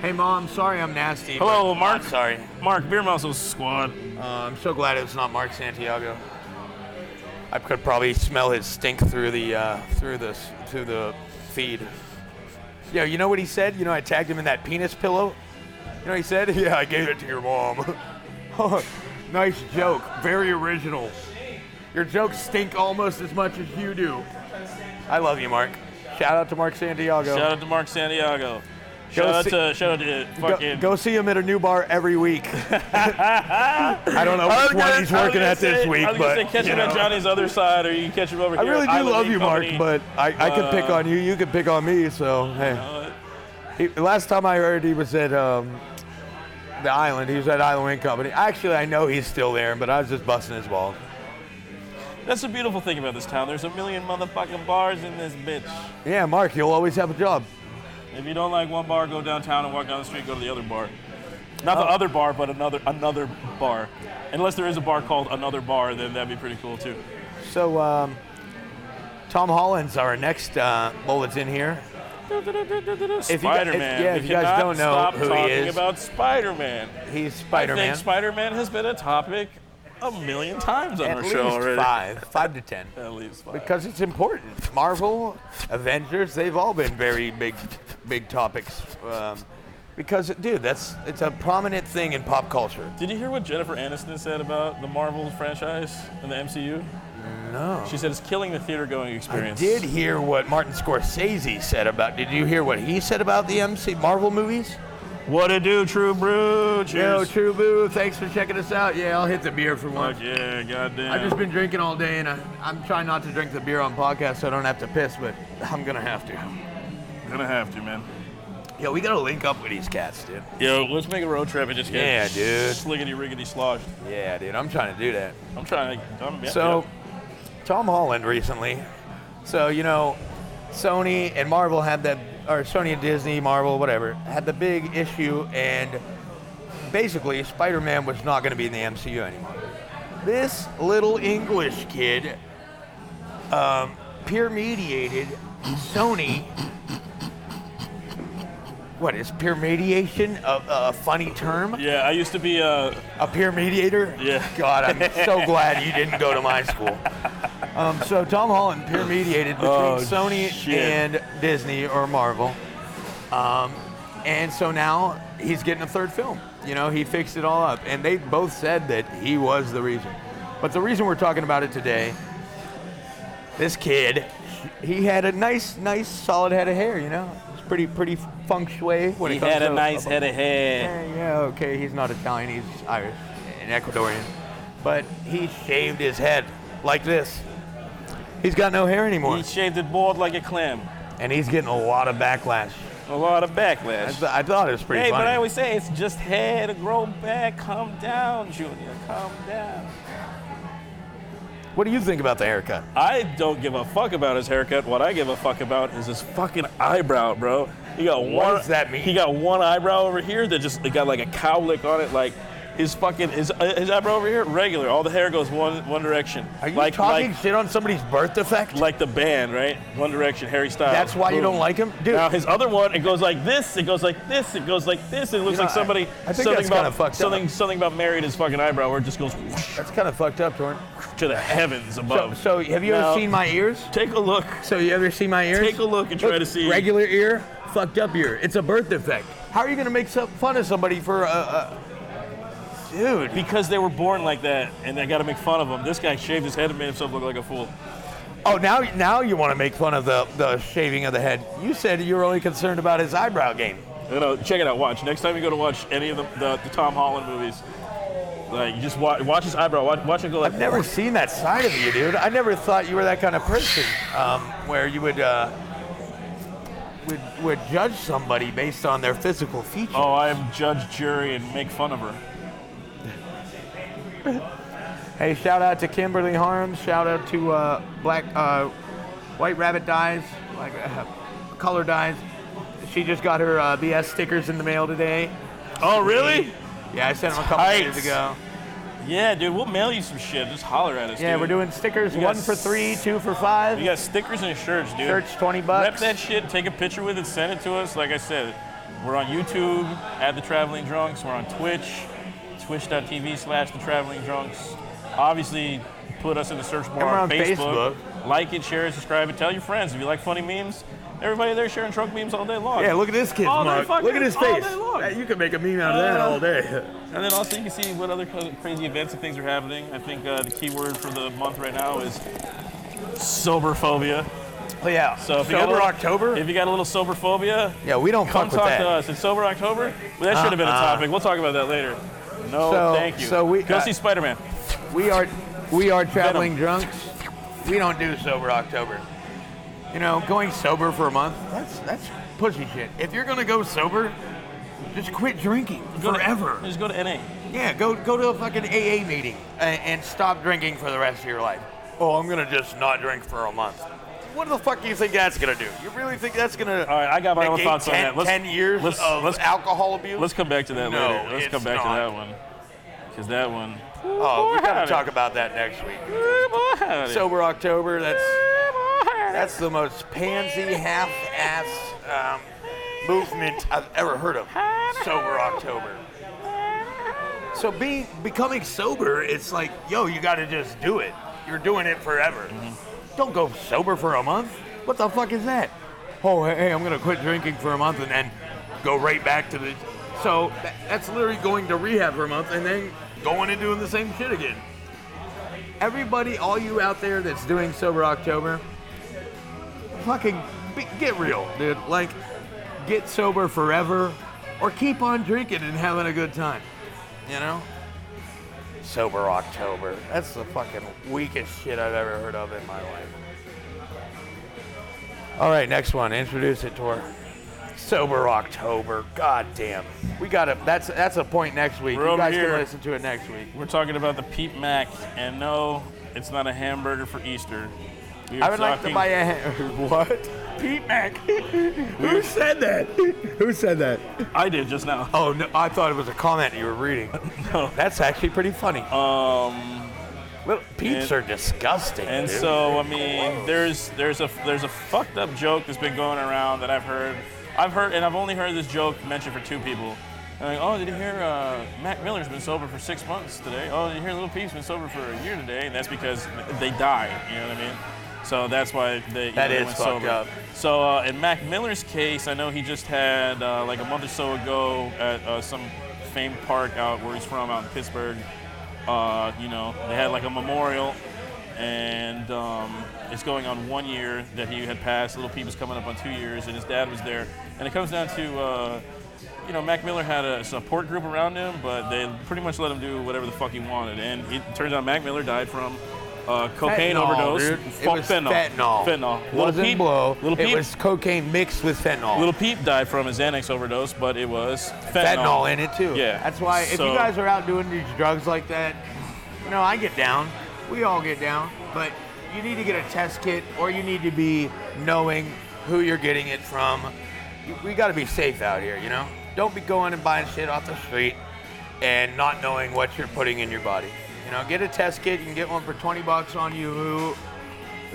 Hey, Mom, sorry I'm nasty. Hello, Mark. I'm sorry. Mark, Beer Muscles Squad. I'm so glad it's not Mark Santiago. I could probably smell his stink through the feed. Yeah, you know what he said? You know, I tagged him in that penis pillow. You know what he said? Yeah, I gave it to your mom. Nice joke. Very original. Your jokes stink almost as much as you do. I love you, Mark. Shout out to Mark Santiago. Shout out to Mark Santiago. Shout out to fucking. Go see him at a new bar every week. I don't know which one he's working at this week, I was but gonna say catch him at Johnny's other side, or you can catch him over I here. really at do love you, Mark, Company. but I can pick on you. You can pick on me. So hey, last time I heard he was at the Island. He was at Island Wing Company. Actually, I know he's still there, but I was just busting his balls. That's the beautiful thing about this town. There's a million motherfucking bars in this bitch. Yeah, Mark, you'll always have a job. If you don't like one bar, go downtown and walk down the street, go to the other bar. Not the other bar, but another bar. Unless there is a bar called Another Bar, then that'd be pretty cool too. So, Tom Holland's our next bulletin here. SpiderMan. If you guys don't know who he is, about SpiderMan. He's SpiderMan. I think SpiderMan has been a topic a million times on At our least show already. 5 to 10. At least 5. Because it's important. Marvel, Avengers, they've all been very big topics. Because, dude, it's a prominent thing in pop culture. Did you hear what Jennifer Aniston said about the Marvel franchise and the MCU? No. She said it's killing the theater-going experience. I did hear what Martin Scorsese said about. Did you hear what he said about the Marvel movies? What it do, True Brew? Cheers. Yo, True Brew, thanks for checking us out. Yeah, I'll hit the beer for once. Fuck yeah, goddamn. I've just been drinking all day, and I'm trying not to drink the beer on podcast so I don't have to piss, but I'm gonna have to. Gonna have to, man. Yo, we gotta link up with these cats, dude. Yo, let's make a road trip and just get sliggity-riggity sloshed. Yeah, dude, I'm trying to do that. So, Tom Holland recently. So, you know, Sony and Marvel had that, or Sony and Disney, Marvel, whatever, had the big issue, and basically Spider-Man was not going to be in the MCU anymore. This little English kid peer-mediated Sony What is peer mediation a funny term? Yeah, I used to be A peer mediator? Yeah. God, I'm so glad you didn't go to my school. So Tom Holland peer mediated between Sony and Disney or Marvel. And so now he's getting a third film. You know, he fixed it all up. And they both said that he was the reason. But the reason we're talking about it today, this kid, he had a nice, solid head of hair, you know? Pretty feng shui when it comes to... He had a nice head of hair. Yeah, okay, he's not Italian, he's Irish and Ecuadorian. But he shaved his head like this. He's got no hair anymore. He shaved it bald like a clam. And he's getting a lot of backlash. A lot of backlash. I thought it was pretty funny. Hey, but I always say it's just hair to grow back. Calm down, Junior, calm down. What do you think about the haircut? I don't give a fuck about his haircut. What I give a fuck about is his fucking eyebrow, bro. What does that mean? He got one eyebrow over here that just got like a cowlick on it, like his eyebrow over here regular. All the hair goes one direction. Are you talking shit on somebody's birth defect? Like the band, right? One Direction, Harry Styles. That's why you don't like him, dude. Now his other one, it goes like this, it goes like this, it goes like this, and it looks like somebody. I think that's kind of fucked up. Something about married his fucking eyebrow, where it just goes whoosh That's kind of fucked up, Torrin. to the heavens above. So have you ever seen my ears? Take a look. So you ever see my ears? Take a look and try to see. Regular ear, fucked up ear. It's a birth defect. How are you going to make fun of somebody for a... Dude. Because they were born like that, and they got to make fun of them. This guy shaved his head and made himself look like a fool. Oh, now you want to make fun of the shaving of the head. You said you were only concerned about his eyebrow game. No, check it out. Watch. Next time you go to watch any of the Tom Holland movies, like you just watch his eyebrow. Watch it go like. I've never seen that side of you, dude. I never thought you were that kind of person where you would judge somebody based on their physical features. Oh, I am judge, jury, and make fun of her. Hey, shout out to Kimberly Harms. Shout out to White Rabbit Dyes, color dyes. She just got her BS stickers in the mail today. Oh, really? Yeah, I sent them a couple days ago. Yeah, dude, we'll mail you some shit. Just holler at us, Yeah, dude. we're doing stickers, 1 for $3, 2 for $5. We got stickers and shirts, dude. Shirts, $20. Rep that shit, take a picture with it, send it to us. Like I said, we're on YouTube, @The Traveling Drunks. We're on Twitch, twitch.tv/The Traveling Drunks. Obviously, put us in the search bar on Facebook. Like it, share it, subscribe it. Tell your friends. If you like funny memes, everybody there sharing drunk memes all day long. Yeah, look at this kid's mug. Look at his face. All day long. You can make a meme out of that all day. And then also you can see what other crazy events and things are happening. I think the key word for the month right now is soberphobia. Oh yeah. So if Sober October? If you got a little soberphobia, yeah, we don't come fuck with talk that. to us. It's Sober October. Well, that should have been a topic. We'll talk about that later. No, thank you. So go see SpiderMan. We are traveling drunks. We don't do Sober October. You know, going sober for a month, that's pussy shit. If you're gonna go sober, just quit drinking forever. Just go to NA. Yeah, go to a fucking AA meeting and stop drinking for the rest of your life. Oh, I'm gonna just not drink for a month. What the fuck do you think that's gonna do? You really think that's gonna? All right, I got my own thoughts on that. 10 years of alcohol abuse? Let's come back to that later. Let's come back to that one. Because that one. Oh, we gotta talk about that next week. Sober October. That's the most pansy, half-ass movement I've ever heard of. Sober October. So becoming sober, it's like, yo, you gotta just do it. You're doing it forever. Mm-hmm. Don't go sober for a month. What the fuck is that? Oh, hey, I'm gonna quit drinking for a month and then go right back to the. So that's literally going to rehab for a month and then going and doing the same shit again. Everybody, all you out there that's doing Sober October, fucking get real, dude. Like, get sober forever or keep on drinking and having a good time. You know? Sober October. That's the fucking weakest shit I've ever heard of in my life. All right, next one. Introduce it, Tor. Sober October. God damn. We got it. That's a point next week. You guys can listen to it next week. We're talking about the Peep Mac, and no, it's not a hamburger for Easter. I would like to buy a what? Peep Mac. Who said that? Who said that? I did just now. Oh no, I thought it was a comment you were reading. No. That's actually pretty funny. Well, peeps are disgusting. And dude. so I mean, there's a fucked up joke that's been going around that I've heard I've heard, and I've only heard this joke mentioned for 2 people. And like, oh, did you hear Mac Miller's been sober for 6 months today? Oh, did you hear Lil Peep's been sober for a year today? And that's because they died, you know what I mean? So that's why they went sober. Up. So in Mac Miller's case, I know he just had like a month or so ago at some famed park out where he's from, out in Pittsburgh. They had like a memorial, and it's going on 1 year that he had passed. Lil Peep is coming up on 2 years, and his dad was there. And it comes down to, Mac Miller had a support group around him, but they pretty much let him do whatever the fuck he wanted. And it turns out Mac Miller died from cocaine overdose. Dude. It was fentanyl. Fentanyl. Wasn't blow. Little Peep, it was cocaine mixed with fentanyl. Lil Peep died from a Xanax overdose, but it was fentanyl in it too. Yeah. That's why if you guys are out doing these drugs like that, I get down. We all get down. But you need to get a test kit, or you need to be knowing who you're getting it from. We got to be safe out here, Don't be going and buying shit off the street and not knowing what you're putting in your body. Get a test kit. You can get one for $20 on Yahoo.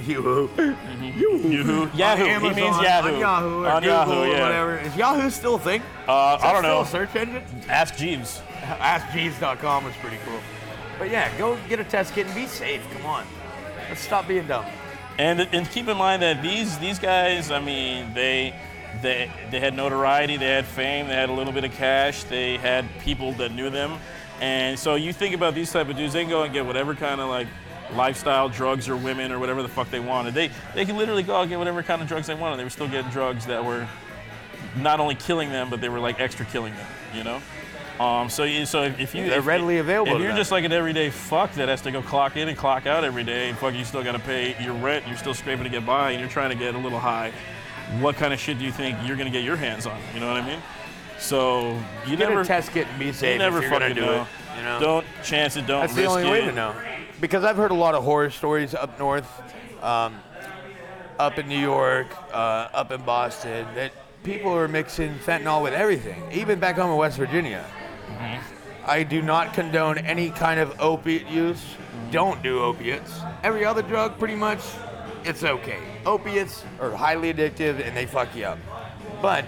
Yahoo. Amazon, He means Yahoo. On Yahoo. Or on Google, Yahoo, yeah. Whatever. Is Yahoo still a thing? I don't know. Still a search engine? Ask Jeeves. AskJeeves.com is pretty cool. But yeah, go get a test kit and be safe. Come on. Let's stop being dumb. And keep in mind that these guys, I mean, they had notoriety, they had fame, they had a little bit of cash, they had people that knew them. And so you think about these type of dudes, they can go and get whatever kind of like lifestyle drugs or women or whatever the fuck they wanted. They can literally go and get whatever kind of drugs they wanted. They were still getting drugs that were not only killing them, but they were like extra killing them, So if they're readily available. If you're just like an everyday fuck that has to go clock in and clock out every day, and fuck, you still got to pay your rent, you're still scraping to get by, and you're trying to get a little high. What kind of shit do you think you're gonna get your hands on? You know what I mean? So you get never a test kit and be safe. You never if you're fucking gonna do know. it. Don't chance it. Don't That's risk it. the only way to know. Because I've heard a lot of horror stories up north, up in New York, up in Boston, that people are mixing fentanyl with everything. Even back home in West Virginia. Mm-hmm. I do not condone any kind of opiate use. Mm-hmm. Don't do opiates. Every other drug, pretty much, it's okay. Opiates are highly addictive and they fuck you up. But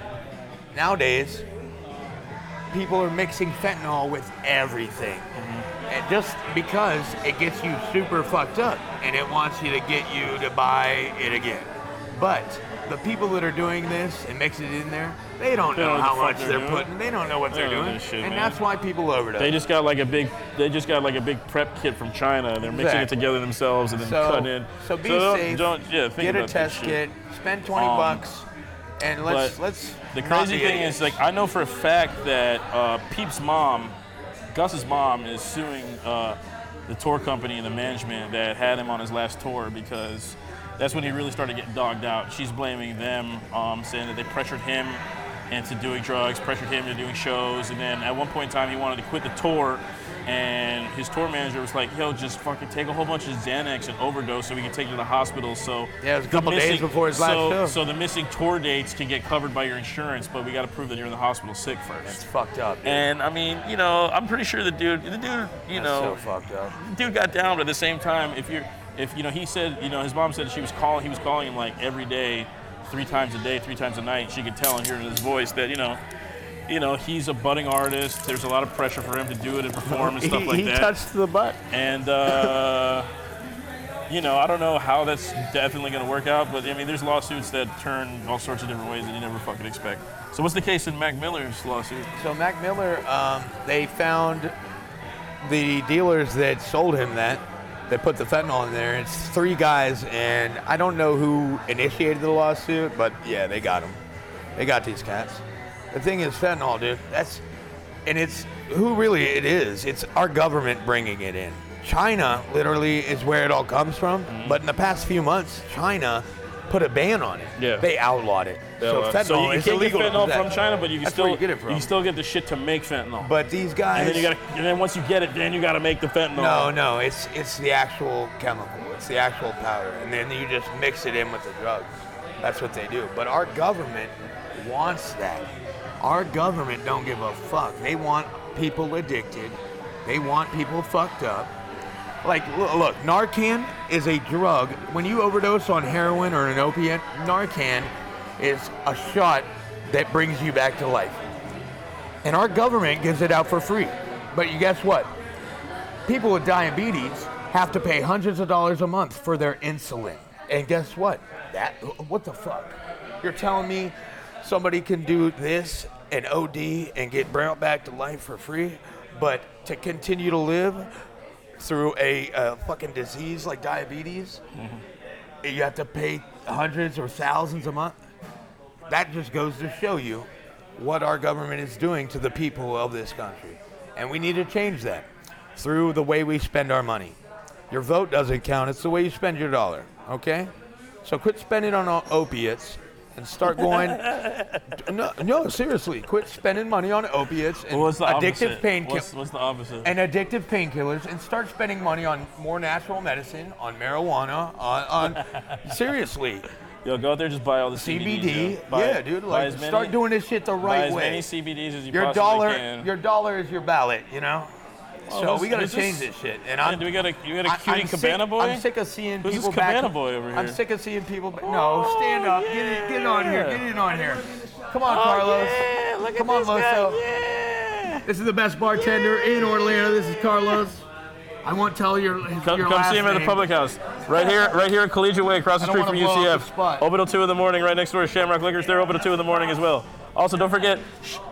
nowadays, people are mixing fentanyl with everything. Mm-hmm. And just because it gets you super fucked up and it wants you to get you to buy it again. But the people that are doing this and mixing it in there, they don't know how much they're putting. They don't know what they're doing. And that's why people overdose. They just got like a big prep kit from China and they're mixing it together themselves and then cutting in. So be safe. Think get about a test kit. Spend $20 and let's. The crazy thing is, like, I know for a fact that Peep's mom, Gus's mom, is suing the tour company and the management that had him on his last tour because that's when he really started getting dogged out. She's blaming them, saying that they pressured him into doing drugs, pressured him into doing shows, and then at one point in time he wanted to quit the tour, and his tour manager was like, yo, just fucking take a whole bunch of Xanax and overdose so we can take you to the hospital. So yeah, it was a couple days before his last show. So the missing tour dates can get covered by your insurance, but we got to prove that you're in the hospital sick first. That's fucked up. Dude. And I mean, I'm pretty sure the dude, That's so fucked up. The dude got down, but at the same time, he said, his mom said he was calling him like every day, 3 times a day, 3 times a night. She could tell and hear in his voice that, he's a budding artist. There's a lot of pressure for him to do it and perform and stuff like that. He touched the butt. And, I don't know how that's definitely going to work out, but I mean, there's lawsuits that turn all sorts of different ways that you never fucking expect. So what's the case in Mac Miller's lawsuit? So Mac Miller, they found the dealers that sold him that put the fentanyl in there. It's 3 guys, and I don't know who initiated the lawsuit, but yeah, they got them. They got these cats. The thing is fentanyl, dude. It's who really it is. It's our government bringing it in. China literally is where it all comes from. Mm-hmm. But in the past few months, China put a ban on it. Yeah. They outlawed it. So fentanyl is illegal. You can get fentanyl from China, but you can still get the shit to make fentanyl. But these guys. And then once you get it, then you got to make the fentanyl. No, it's the actual chemical. It's the actual powder, and then you just mix it in with the drugs. That's what they do. But our government wants that. Our government don't give a fuck. They want people addicted. They want people fucked up. Like, look, Narcan is a drug. When you overdose on heroin or an opiate, Narcan is a shot that brings you back to life. And our government gives it out for free. But you guess what? People with diabetes have to pay hundreds of dollars a month for their insulin. And guess what? What the fuck? You're telling me somebody can do this and OD and get brought back to life for free, but to continue to live through a fucking disease like diabetes, you have to pay hundreds or thousands a month? That just goes to show you what our government is doing to the people of this country. And we need to change that through the way we spend our money. Your vote doesn't count, it's the way you spend your dollar, okay? So quit spending on opiates and start going, no, seriously, quit spending money on opiates and addictive painkillers. What's the opposite? And addictive painkillers, and start spending money on more natural medicine, on marijuana, on seriously. Yo, go out there, just buy all the CBD. CBDs, Dude, like start doing this shit the right way. Buy as many CBDs as you your possibly can. Your dollar is your ballot, you know? So we gotta change this shit. And do we got a cutie cabana boy? I'm sick of seeing Who's people this cabana boy over here? I'm sick of seeing people. No, stand up. Get on here. Get in on here. Come on, Carlos. Yeah, look Come at on, this Loso. guy. Yeah. This is the best bartender in Orlando. This is Carlos. I won't tell your Come last see him at the name. public house. Right here in Collegiate Way, across the street from UCF. Open till 2 in the morning, right next door to Shamrock Liquors. They're open till 2 in the morning as well. Also, don't forget,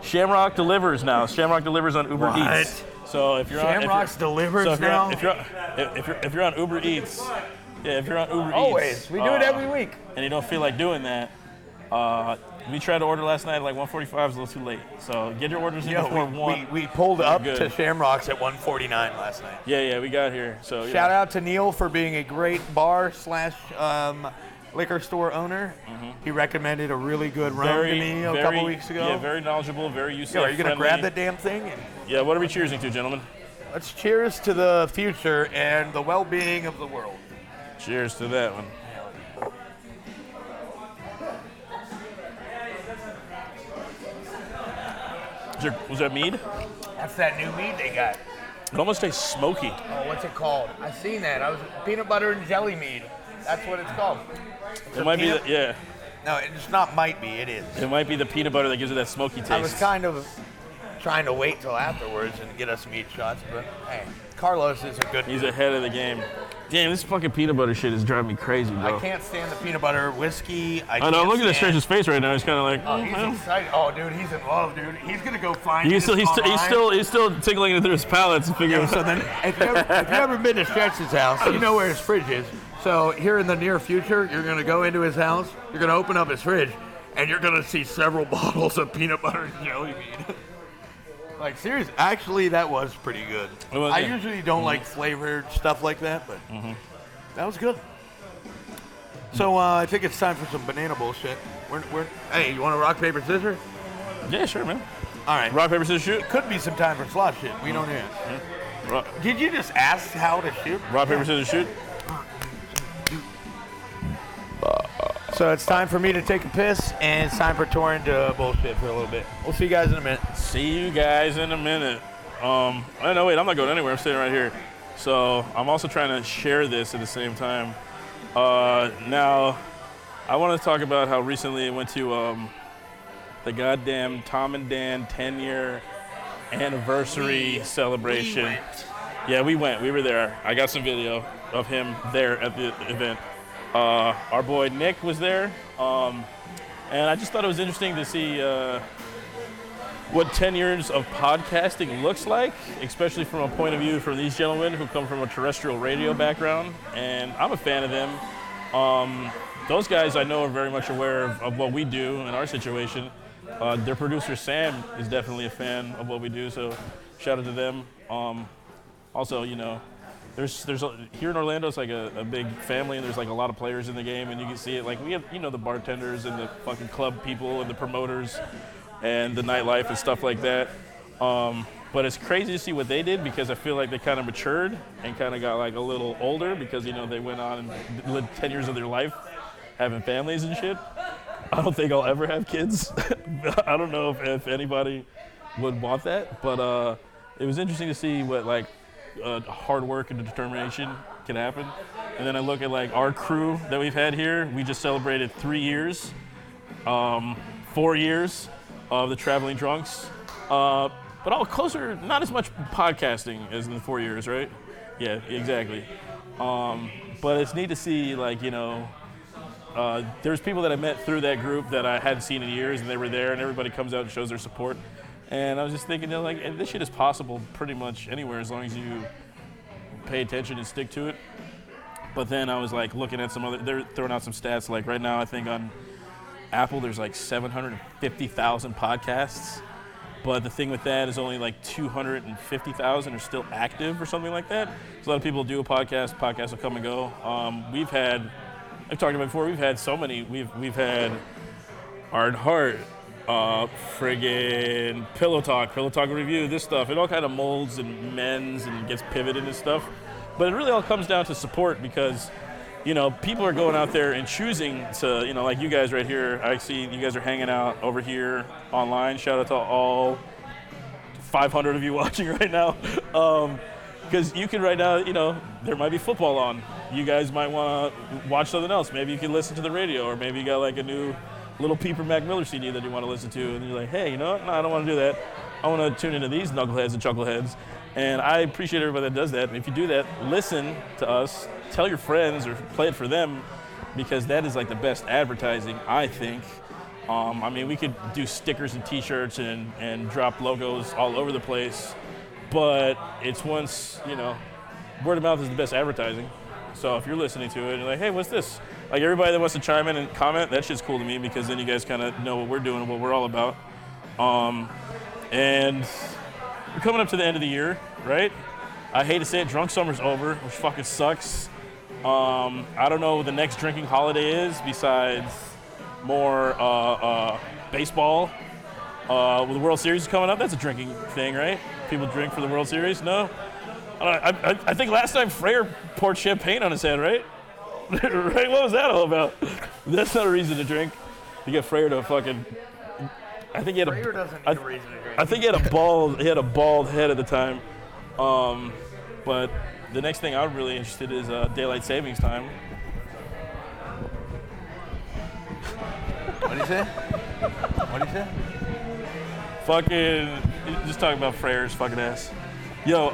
Shamrock delivers now. Shamrock delivers on Uber Eats. So if you're Shamrock's delivers now? If you're on Uber Eats, if you're on Uber Always. Eats. We do it every week. And you don't feel like doing that, we tried to order last night at like 1:45. It was a little too late. So get your orders in before 1. We pulled up to Shamrock's at 1:49 last night. Yeah, we got here. So Shout out to Neil for being a great bar / liquor store owner. He recommended a really good rum to me a couple weeks ago. Yeah, very knowledgeable, very useful. Are you gonna grab that damn thing? Yeah, what are we cheersing to, gentlemen? Let's cheers to the future and the well-being of the world. Cheers to that one. Was that mead? That's that new mead they got. It almost tastes smoky. Oh, what's it called? I seen that. Peanut butter and jelly mead. That's what it's called. It might be, yeah. No, it's not might be, it is. It might be the peanut butter that gives it that smoky taste. I was kind of trying to wait till afterwards and get us meat shots, but hey, Carlos is a good He's ahead of the game. Damn, this fucking peanut butter shit is driving me crazy, bro. I can't stand the peanut butter whiskey. I know, I'm looking at Stretch's face right now. He's kind of like, oh, he's excited. Oh, dude, he's in love, dude. He's gonna go find. He's still tickling it through his palate to figure. So then, if you've ever been to Stretch's house, you know where his fridge is. So here in the near future, you're gonna go into his house. You're gonna open up his fridge, and you're gonna see several bottles of peanut butter and jelly mead. Like, seriously, actually, that was pretty good. I usually don't like flavored stuff like that, but that was good. So I think it's time for some banana bullshit. Hey, you want to rock, paper, scissors? Yeah, sure, man. All right. Rock, paper, scissors, shoot. Could be some time for slot shit. We don't know. Did you just ask how to shoot? Rock, paper, scissors, shoot. So it's time for me to take a piss, and it's time for Torin to bullshit for a little bit. We'll see you guys in a minute. See you guys in a minute. Oh, no, wait, I'm not going anywhere. I'm staying right here. So I'm also trying to share this at the same time. Now, I want to talk about how recently I went to the goddamn Tom and Dan 10-year anniversary celebration. Yeah, we went. We were there. I got some video of him there at the event. Our boy Nick was there, and I just thought it was interesting to see what 10 years of podcasting looks like, especially from a point of view from these gentlemen who come from a terrestrial radio background, and I'm a fan of them. Those guys I know are very much aware of what we do in our situation. Their producer Sam is definitely a fan of what we do, so shout out to them. Also, you know, there's here in Orlando, it's like a big family, and there's like a lot of players in the game, and you can see it. Like we have, you know, the bartenders and the fucking club people and the promoters and the nightlife and stuff like that. But it's crazy to see what they did, because I feel like they kind of matured and kind of got like a little older, because, you know, they went on and lived 10 years of their life having families and shit. I don't think I'll ever have kids. I don't know if anybody would want that, but it was interesting to see what like hard work and determination can happen. And then I look at like our crew that we've had here. We just celebrated 3 years 4 years of the Traveling Drunks. But all closer, not as much podcasting as in the 4 years, right? Yeah, exactly. But it's neat to see, like, there's people that I met through that group that I hadn't seen in years, and they were there, and everybody comes out and shows their support. And I was just thinking, like, this shit is possible pretty much anywhere as long as you pay attention and stick to it. But then I was like looking at they're throwing out some stats. Like right now, I think on Apple, there's like 750,000 podcasts. But the thing with that is only like 250,000 are still active or something like that. So a lot of people do a podcast. Podcasts will come and go. I've talked about it before. We've had so many. We've had Art Heart, friggin' Pillow Talk Review, this stuff. It all kind of molds and mends and gets pivoted and stuff. But it really all comes down to support because, people are going out there and choosing to, like you guys right here. I see you guys are hanging out over here online. Shout out to all 500 of you watching right now. Because you can right now, there might be football on. You guys might want to watch something else. Maybe you can listen to the radio, or maybe you got like a new Little Peeper Mac Miller CD that you want to listen to, and you're like, hey, no, I don't want to do that. I want to tune into these knuckleheads and chuckleheads. And I appreciate everybody that does that. And if you do that, listen to us, tell your friends, or play it for them, because that is like the best advertising, I think. We could do stickers and T-shirts and drop logos all over the place, but it's once, word of mouth is the best advertising. So if you're listening to it and you're like, hey, what's this? Like everybody that wants to chime in and comment, that shit's cool to me because then you guys kind of know what we're doing and what we're all about. And we're coming up to the end of the year, right? I hate to say it, drunk summer's over, which fucking sucks. I don't know what the next drinking holiday is besides more baseball. With the World Series coming up, that's a drinking thing, right? People drink for the World Series? No? I think last time Freyr poured champagne on his head, right? Right? What was that all about? That's not a reason to drink. You get Freyr to fucking... I think he had a reason to drink. I think he had a bald head at the time. But the next thing I'm really interested in is daylight savings time. What did he say? Fucking, just talking about Freyr's fucking ass. Yo,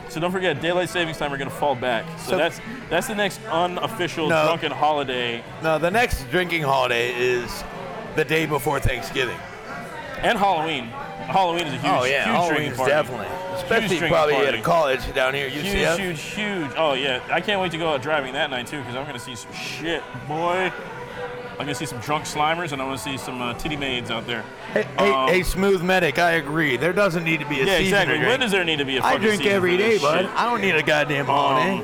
so don't forget, daylight savings time are gonna fall back. So that's the next unofficial drunken holiday. No, the next drinking holiday is the day before Thanksgiving. And Halloween. Halloween is a huge drinking party. Definitely. Especially probably at a college down here, UCF. Huge. Oh, yeah. I can't wait to go out driving that night, too, because I'm going to see some shit, boy. I'm going to see some drunk Slimers, and I want to see some titty maids out there. Hey, Smooth Medic, I agree. There doesn't need to be a season exactly. to drink. When does there need to be a fucking season? I drink every day, bud. Shit? I don't need a goddamn holiday,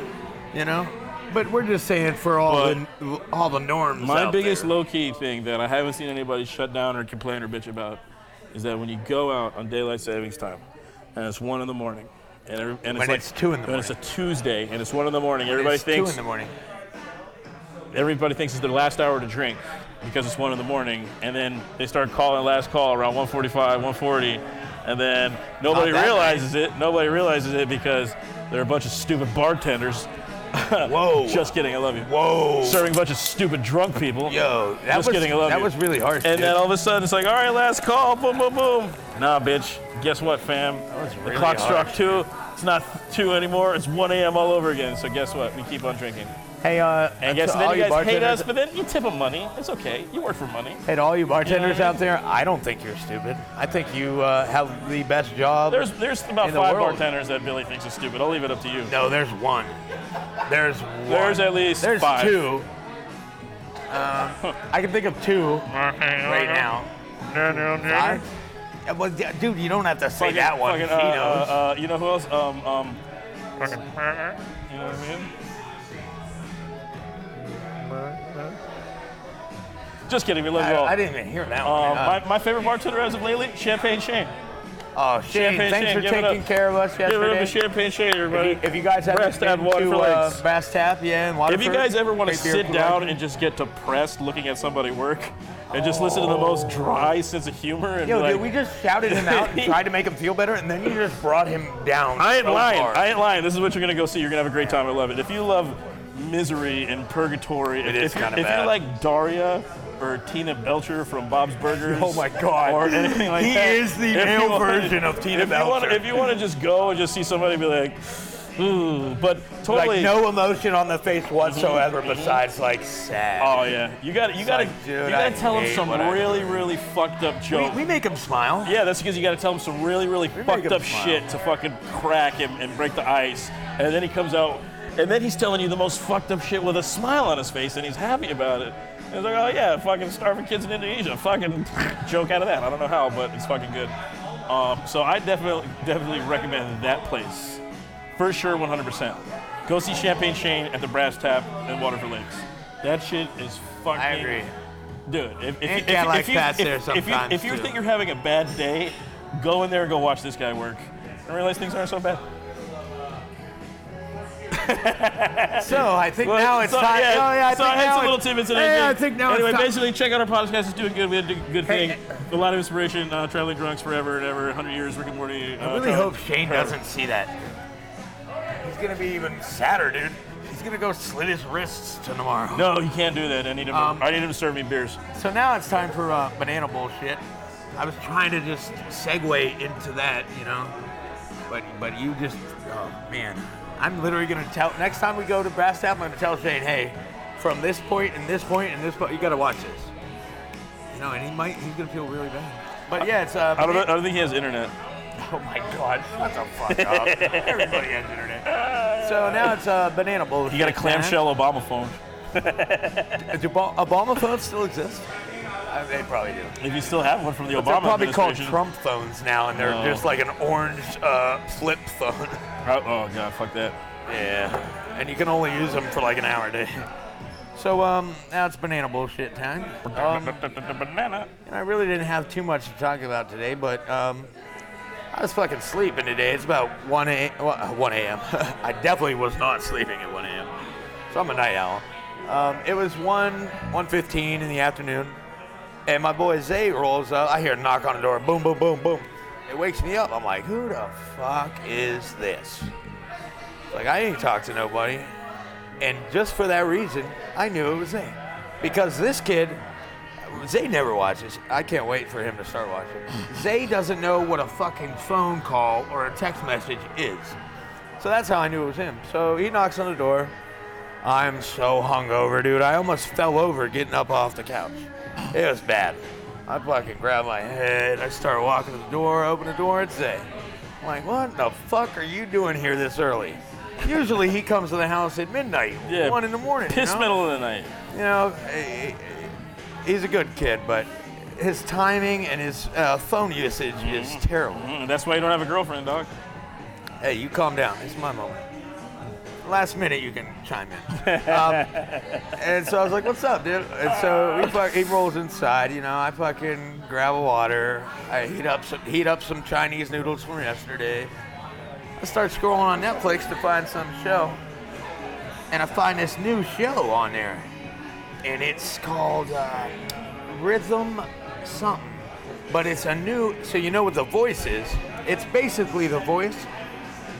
But we're just saying for all the norms My biggest low-key thing that I haven't seen anybody shut down or complain or bitch about is that when you go out on daylight savings time, and it's 1 in the morning, and it's 2 in the morning. And it's a Tuesday, and it's 1 in the morning. Everybody thinks 2 in the morning. Everybody thinks it's their last hour to drink because it's 1 in the morning, and then they start calling last call around 1:45, 1:40, and then nobody realizes it. Nobody realizes it because they're a bunch of stupid bartenders. Whoa. Just kidding, I love you. Whoa. Serving a bunch of stupid drunk people. Yo, that was really harsh. And then all of a sudden it's like, all right, last call, boom, boom, boom. Nah, bitch. Guess what, fam? Really the clock struck 2. It's not 2 anymore. It's 1 a.m. all over again. So guess what? We keep on drinking. Hey, and guess then you guys hate us, but then you tip them money. It's okay. You work for money. Hey, to all you bartenders out there, I don't think you're stupid. I think you have the best job. There's about 5 bartenders that Billy thinks is stupid. I'll leave it up to you. No, there's one. There's at least 5. There's 2. I can think of 2 right now. 5? Well, dude, you don't have to say that one. He knows. You know who else? You know what I mean? Just kidding, we love you all. I didn't even hear that one. My favorite bartender as of lately, Champagne Shane. Oh, Shane, thanks for taking care of us yesterday. Give it up to Champagne Shane, everybody. If you guys have Brass Tap Water for Legs. Brass Tap, in Waterford. If you guys ever want to sit down and just get depressed looking at somebody work, and just listen to the most dry sense of humor. And dude, we just shouted him out and tried to make him feel better, and then you just brought him down. I ain't lying. This is what you're going to go see. You're going to have a great time. I love it. If you love misery and purgatory, it is kind of bad. If you like Daria or Tina Belcher from Bob's Burgers. Oh my God. Or anything like he that. He is the male version of Tina Belcher. If you want to just go and just see somebody be like, ooh, but totally like no emotion on the face whatsoever besides like sad. Oh yeah, you got to tell him some really fucked up joke. We make him smile. Yeah, that's because you got to tell him some really fucked up shit to fucking crack him and break the ice, and then he comes out, and then he's telling you the most fucked up shit with a smile on his face, and he's happy about it. And he's like, oh yeah, fucking starving kids in Indonesia, fucking joke out of that. I don't know how, but it's fucking good. So I definitely recommend that place. For sure, 100%. Go see Champagne Shane at the Brass Tap in Waterford Lakes. That shit is fucking... I agree. Dude, if you think you're having a bad day, go in there and go watch this guy work. And realize things aren't so bad. So I think now it's time. Yeah, I had some little tidbits in it. Yeah, I think now anyway, it's time. basically, check out our podcast. It's doing good. We had a good thing. A lot of inspiration. Traveling Drunks forever and ever. 100 years, Rick and Morty. I really hope Shane doesn't see that. He's gonna be even sadder, dude. He's gonna go slit his wrists tomorrow. No, he can't do that. I need him to serve me beers. So now it's time for banana bullshit. I was trying to just segue into that, you know, but you just, oh man, I'm literally gonna tell. Next time we go to Brass Tap, I'm gonna tell Shane, hey, from this point and this point and this point, you gotta watch this. You know, and he's gonna feel really bad. But yeah, it's. I don't think he has internet. Oh my God! Shut the fuck up! Everybody has internet. So now it's banana bullshit. You got a clamshell Obama phone. Do Obama phones still exist? They probably do. If you still have one from the Obama they're probably called administration. Trump phones now, and they're just like an orange flip phone. Oh God, fuck that. Yeah, and you can only use them for like an hour a day. So now it's banana bullshit time. Banana. And I really didn't have too much to talk about today, but I was fucking sleeping today. It's about 1 a.m. I definitely was not sleeping at 1 a.m. So I'm a night owl. It was 1:15 in the afternoon, and my boy Zay rolls up. I hear a knock on the door. Boom, boom, boom, boom. It wakes me up. I'm like, who the fuck is this? Like, I ain't talked to nobody. And just for that reason, I knew it was Zay. Because this kid, Zay never watches. I can't wait for him to start watching. Zay doesn't know what a fucking phone call or a text message is. So that's how I knew it was him. So he knocks on the door. I'm so hungover, dude. I almost fell over getting up off the couch. It was bad. I fucking grabbed my head. I started walking to the door, open the door, it's Zay. I'm like, what the fuck are you doing here this early? Usually he comes to the house at midnight, 1 in the morning. Piss you know? middle of the night. You know, he's a good kid, but his timing and his phone usage is terrible. That's why you don't have a girlfriend, dog. Hey, you calm down. It's my moment. Last minute you can chime in. And so I was like, what's up, dude? And so he rolls inside, you know, I fucking grab a water. I heat up some Chinese noodles from yesterday. I start scrolling on Netflix to find some show. And I find this new show on there. And it's called Rhythm something. But it's a new, so you know what The Voice is? It's basically The Voice,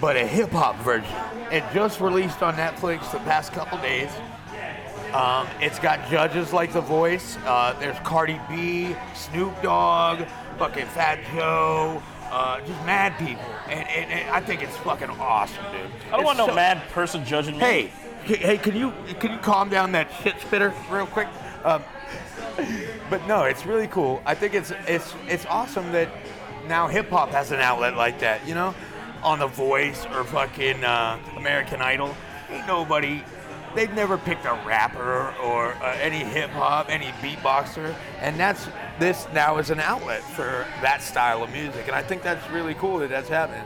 but a hip-hop version. It just released on Netflix the past couple days. It's got judges like The Voice. There's Cardi B, Snoop Dogg, fucking Fat Joe, just mad people. And I think it's fucking awesome, dude. I don't want no mad person judging me. Hey, can you calm down that shit spitter real quick? But no, it's really cool. I think it's awesome that now hip-hop has an outlet like that, you know? On The Voice or fucking American Idol. Ain't nobody, they've never picked a rapper or any hip-hop, any beatboxer, and this now is an outlet for that style of music, and I think that's really cool that that's happening.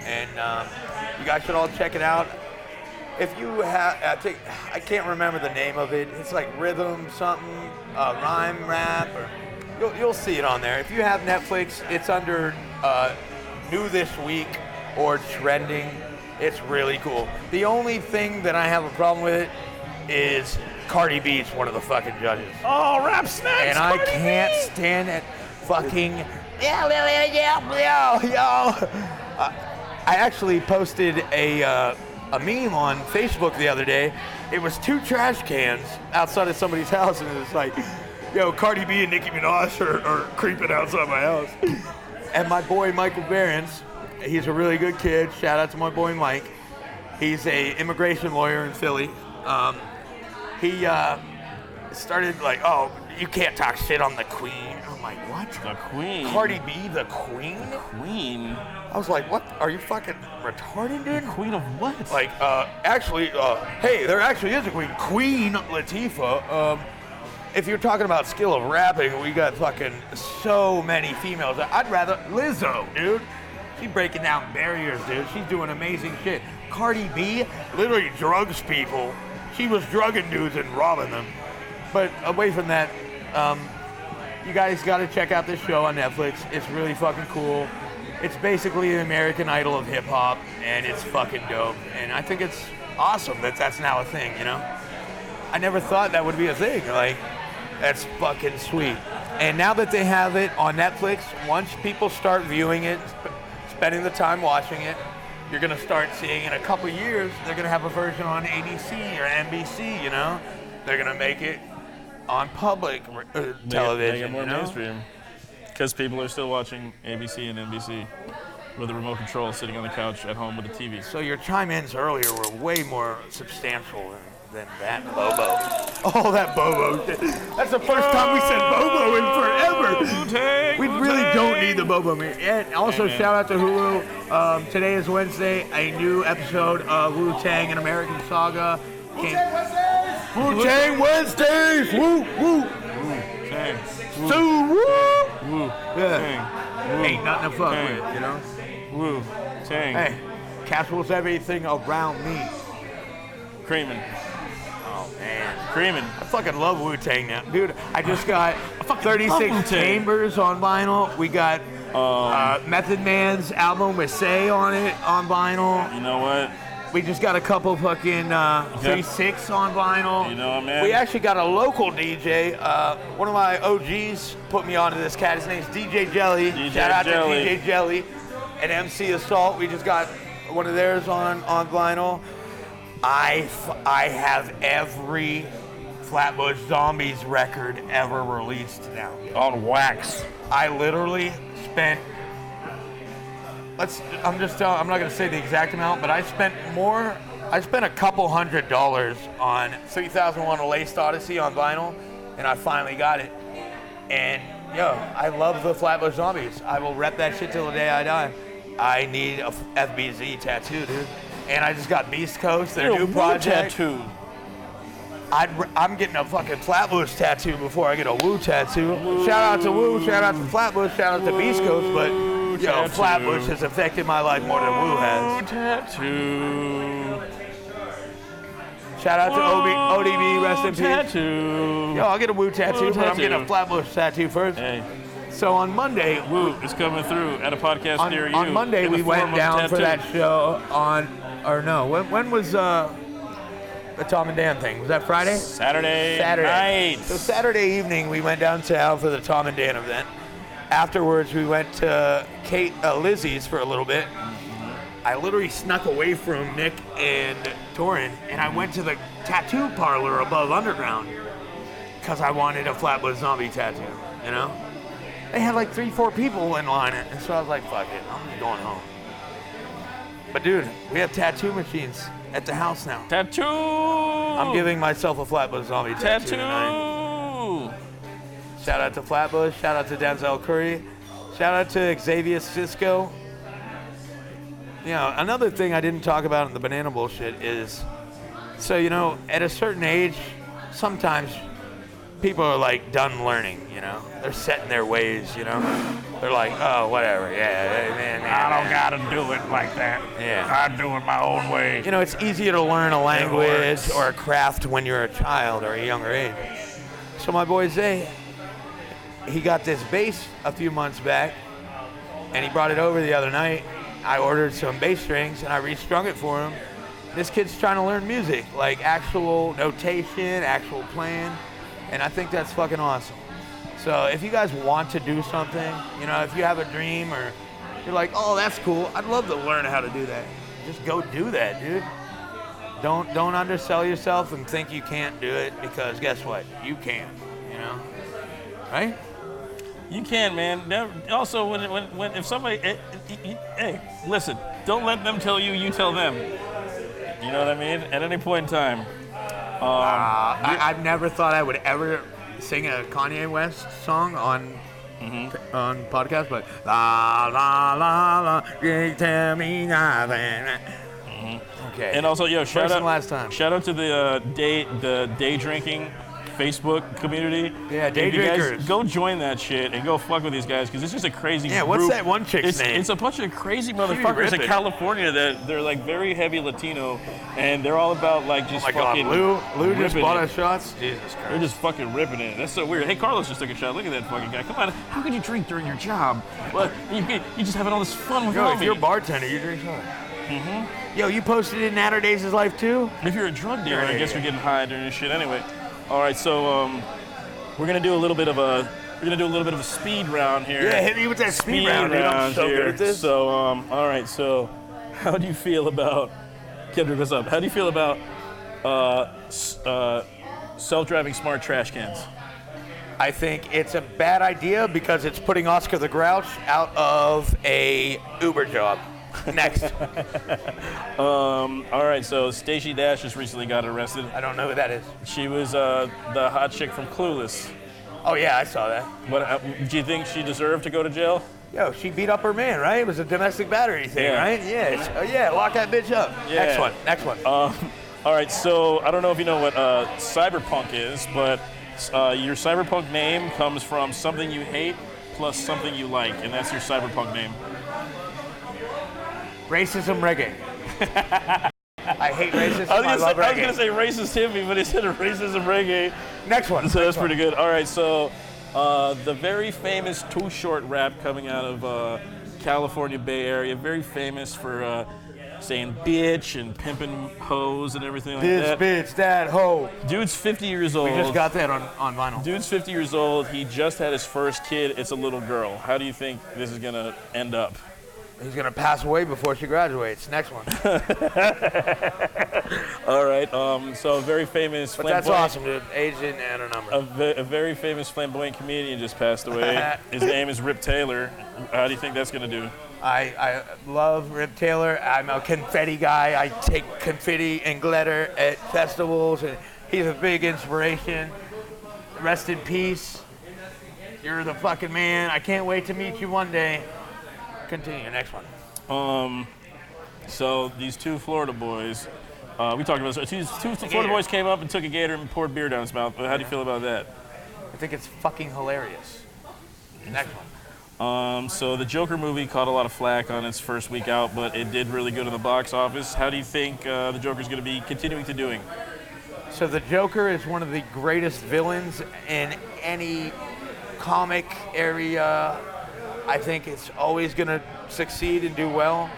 And you guys should all check it out. If you have, I can't remember the name of it. It's like Rhythm something, Rhyme Rap, or you'll see it on there. If you have Netflix, it's under New This Week or Trending. It's really cool. The only thing that I have a problem with it is Cardi B's one of the fucking judges. Oh, rap snacks! And I can't stand it. Fucking yo. I actually posted a meme on Facebook the other day. It was 2 trash cans outside of somebody's house, and it was like, yo, Cardi B and Nicki Minaj are creeping outside my house. And my boy Michael Behrens, he's a really good kid. Shout out to my boy Mike. He's a immigration lawyer in Philly. He started like, oh, you can't talk shit on the Queen. I'm like, what? The Queen? Cardi B, the Queen? Queen? I was like, what? Are you fucking retarded, dude? Queen of what? Like, actually, hey, there actually is a queen. Queen Latifah. If you're talking about skill of rapping, we got fucking so many females. I'd rather Lizzo, dude. She's breaking down barriers, dude. She's doing amazing shit. Cardi B literally drugs people. She was drugging dudes and robbing them. But away from that, you guys got to check out this show on Netflix. It's really fucking cool. It's basically the American Idol of hip hop, and it's fucking dope. And I think it's awesome that that's now a thing, you know? I never thought that would be a thing. Like, that's fucking sweet. And now that they have it on Netflix, once people start viewing it, spending the time watching it, you're gonna start seeing in a couple years, they're gonna have a version on ABC or NBC, you know? They're gonna make it on public television, Make it more you know? mainstream. Because people are still watching ABC and NBC with a remote control sitting on the couch at home with a TV. So your chime-ins earlier were way more substantial than that Bobo. Oh, that Bobo shit. That's the first time we said Bobo in forever. Wu-Tang, We really Wu-Tang. don't need the Bobo. And also, Hey, man. shout out to Hulu. Today is Wednesday. A new episode of Wu-Tang, an American Saga. Wu-Tang Wednesdays! Woo, woo! Wu-Tang. So, woo! Yeah. Wu-Tang. Wu- Ain't nothing to fuck Tang. with, you know? Wu-Tang. Hey, Castle's everything around me. Creamin'. Oh, man. Creamin'. I fucking love Wu-Tang now. Dude, I just got 36 Wu-Tang. Chambers on vinyl. We got Method Man's album with Say on it on vinyl. You know what? We just got a couple fucking 3-6 on vinyl. You know what, man? We actually got a local DJ. One of my OGs put me onto this cat. His name's DJ Jelly. DJ Shout out Jelly. to DJ Jelly and MC Assault. We just got one of theirs on vinyl. I have every Flatbush Zombies record ever released now. On wax. I literally spent, I'm not gonna say the exact amount, but I spent a couple $100 on 3001 A Laced Odyssey on vinyl, and I finally got it. And yo, I love the Flatbush Zombies. I will rep that shit till the day I die. I need a FBZ tattoo, dude. And I just got Beast Coast, their new project. Tattoo. I'm getting a fucking Flatbush tattoo before I get a Woo tattoo. Shout out to Woo, shout out to Flatbush, shout out to Beast Coast, but yo, tattoo. Flatbush has affected my life more than Woo has. Tattoo. Shout out to ODB, rest in peace. Tattoo. Yo, I'll get a Woo tattoo, Woo but I'm getting tattoo. a Flatbush tattoo first. Hey, So on Monday, Woo is coming through at a podcast near you. on Monday in the we form went of down for tattoo. that show when was the Tom and Dan thing? Was that Friday? Saturday Saturday. night. So Saturday evening, we went downtown for the Tom and Dan event. Afterwards, we went to Lizzie's for a little bit. I literally snuck away from Nick and Torin, and I went to the tattoo parlor above Underground because I wanted a Flatbush Zombie tattoo, you know? They had like 3-4 people in line, and so I was like, fuck it, I'm just going home. But dude, we have tattoo machines at the house now. Tattoo. I'm giving myself a Flatbush Zombie tattoo tonight. Shout out to Flatbush. Shout out to Denzel Curry. Shout out to Xavier Cisco. You know, another thing I didn't talk about in the banana bullshit is, so, you know, at a certain age, sometimes people are like done learning, you know? They're set in their ways, you know? They're like, oh, whatever, yeah, man. I don't gotta do it like that. Yeah. I do it my own way. You know, it's easier to learn a language works. or a craft when you're a child or a younger age. So my boy Zay, he got this bass a few months back, and he brought it over the other night. I ordered some bass strings, and I restrung it for him. This kid's trying to learn music, like actual notation, actual playing, and I think that's fucking awesome. So if you guys want to do something, you know, if you have a dream or you're like, oh, that's cool, I'd love to learn how to do that. Just go do that, dude. Don't undersell yourself and think you can't do it, because guess what? You can, you know? right? You can, man. Also, when if somebody, hey, listen, don't let them tell you, you tell them. You know what I mean? At any point in time. I've never thought I would ever sing a Kanye West song on podcast, but la la la la, you tell me nothing. Okay. And also, yo, shout out to the day drinking Facebook community. Yeah, day drinkers. Guys, go join that shit and go fuck with these guys because it's just a crazy group. What's that one chick's name? It's a bunch of crazy motherfuckers in California that they're like very heavy Latino and they're all about like just fucking Lou just bought us shots? Jesus Christ. They're just fucking ripping it. That's so weird. Hey, Carlos just took a shot. Look at that fucking guy. Come on. How could you drink during your job? Well, you just having all this fun with if you're a bartender, you drink shots. Yo, you posted in Natter Days' life too? If you're a drug dealer, I guess you're getting high during this shit anyway. All right, so we're gonna do a little bit of a speed round here. Yeah, hit me with that speed round, dude. I'm so good at this. So all right, so how do you feel about Kendrick? What's up? How do you feel about self-driving smart trash cans? I think it's a bad idea because it's putting Oscar the Grouch out of a Uber job. Next. All right, so Stacey Dash just recently got arrested. I don't know who that is. She was the hot chick from Clueless. Oh, yeah, I saw that. What, do you think she deserved to go to jail? Yo, she beat up her man, right? It was a domestic battery thing, right? Yeah, lock that bitch up. Yeah. Next one. All right, so I don't know if you know what cyberpunk is, but your cyberpunk name comes from something you hate plus something you like, and that's your cyberpunk name. Racism reggae. I hate racism. I love reggae. I was going to say racist hippie, but he said racism reggae. Next one. So that's pretty good. All right, so the very famous Too Short rap coming out of California Bay Area, very famous for saying bitch and pimping hoes and everything like that. This bitch, that hoe. Dude's 50 years old. We just got that on vinyl. Dude's 50 years old. He just had his first kid. It's a little girl. How do you think this is going to end up? He's going to pass away before she graduates. Next one. All right. So a very famous But that's awesome, dude. Age didn't add a number. A very famous flamboyant comedian just passed away. His name is Rip Taylor. How do you think that's going to do? I love Rip Taylor. I'm a confetti guy. I take confetti and glitter at festivals, and he's a big inspiration. Rest in peace. You're the fucking man. I can't wait to meet you one day. Continue, next one. So these two Florida boys, we talked about this. Two Florida boys came up and took a gator and poured beer down his mouth. How do you feel about that? I think it's fucking hilarious. Next one. So the Joker movie caught a lot of flack on its first week out, but it did really good in the box office. How do you think the Joker's going to be continuing to doing? So the Joker is one of the greatest villains in any comic area. I think it's always going to succeed and do well.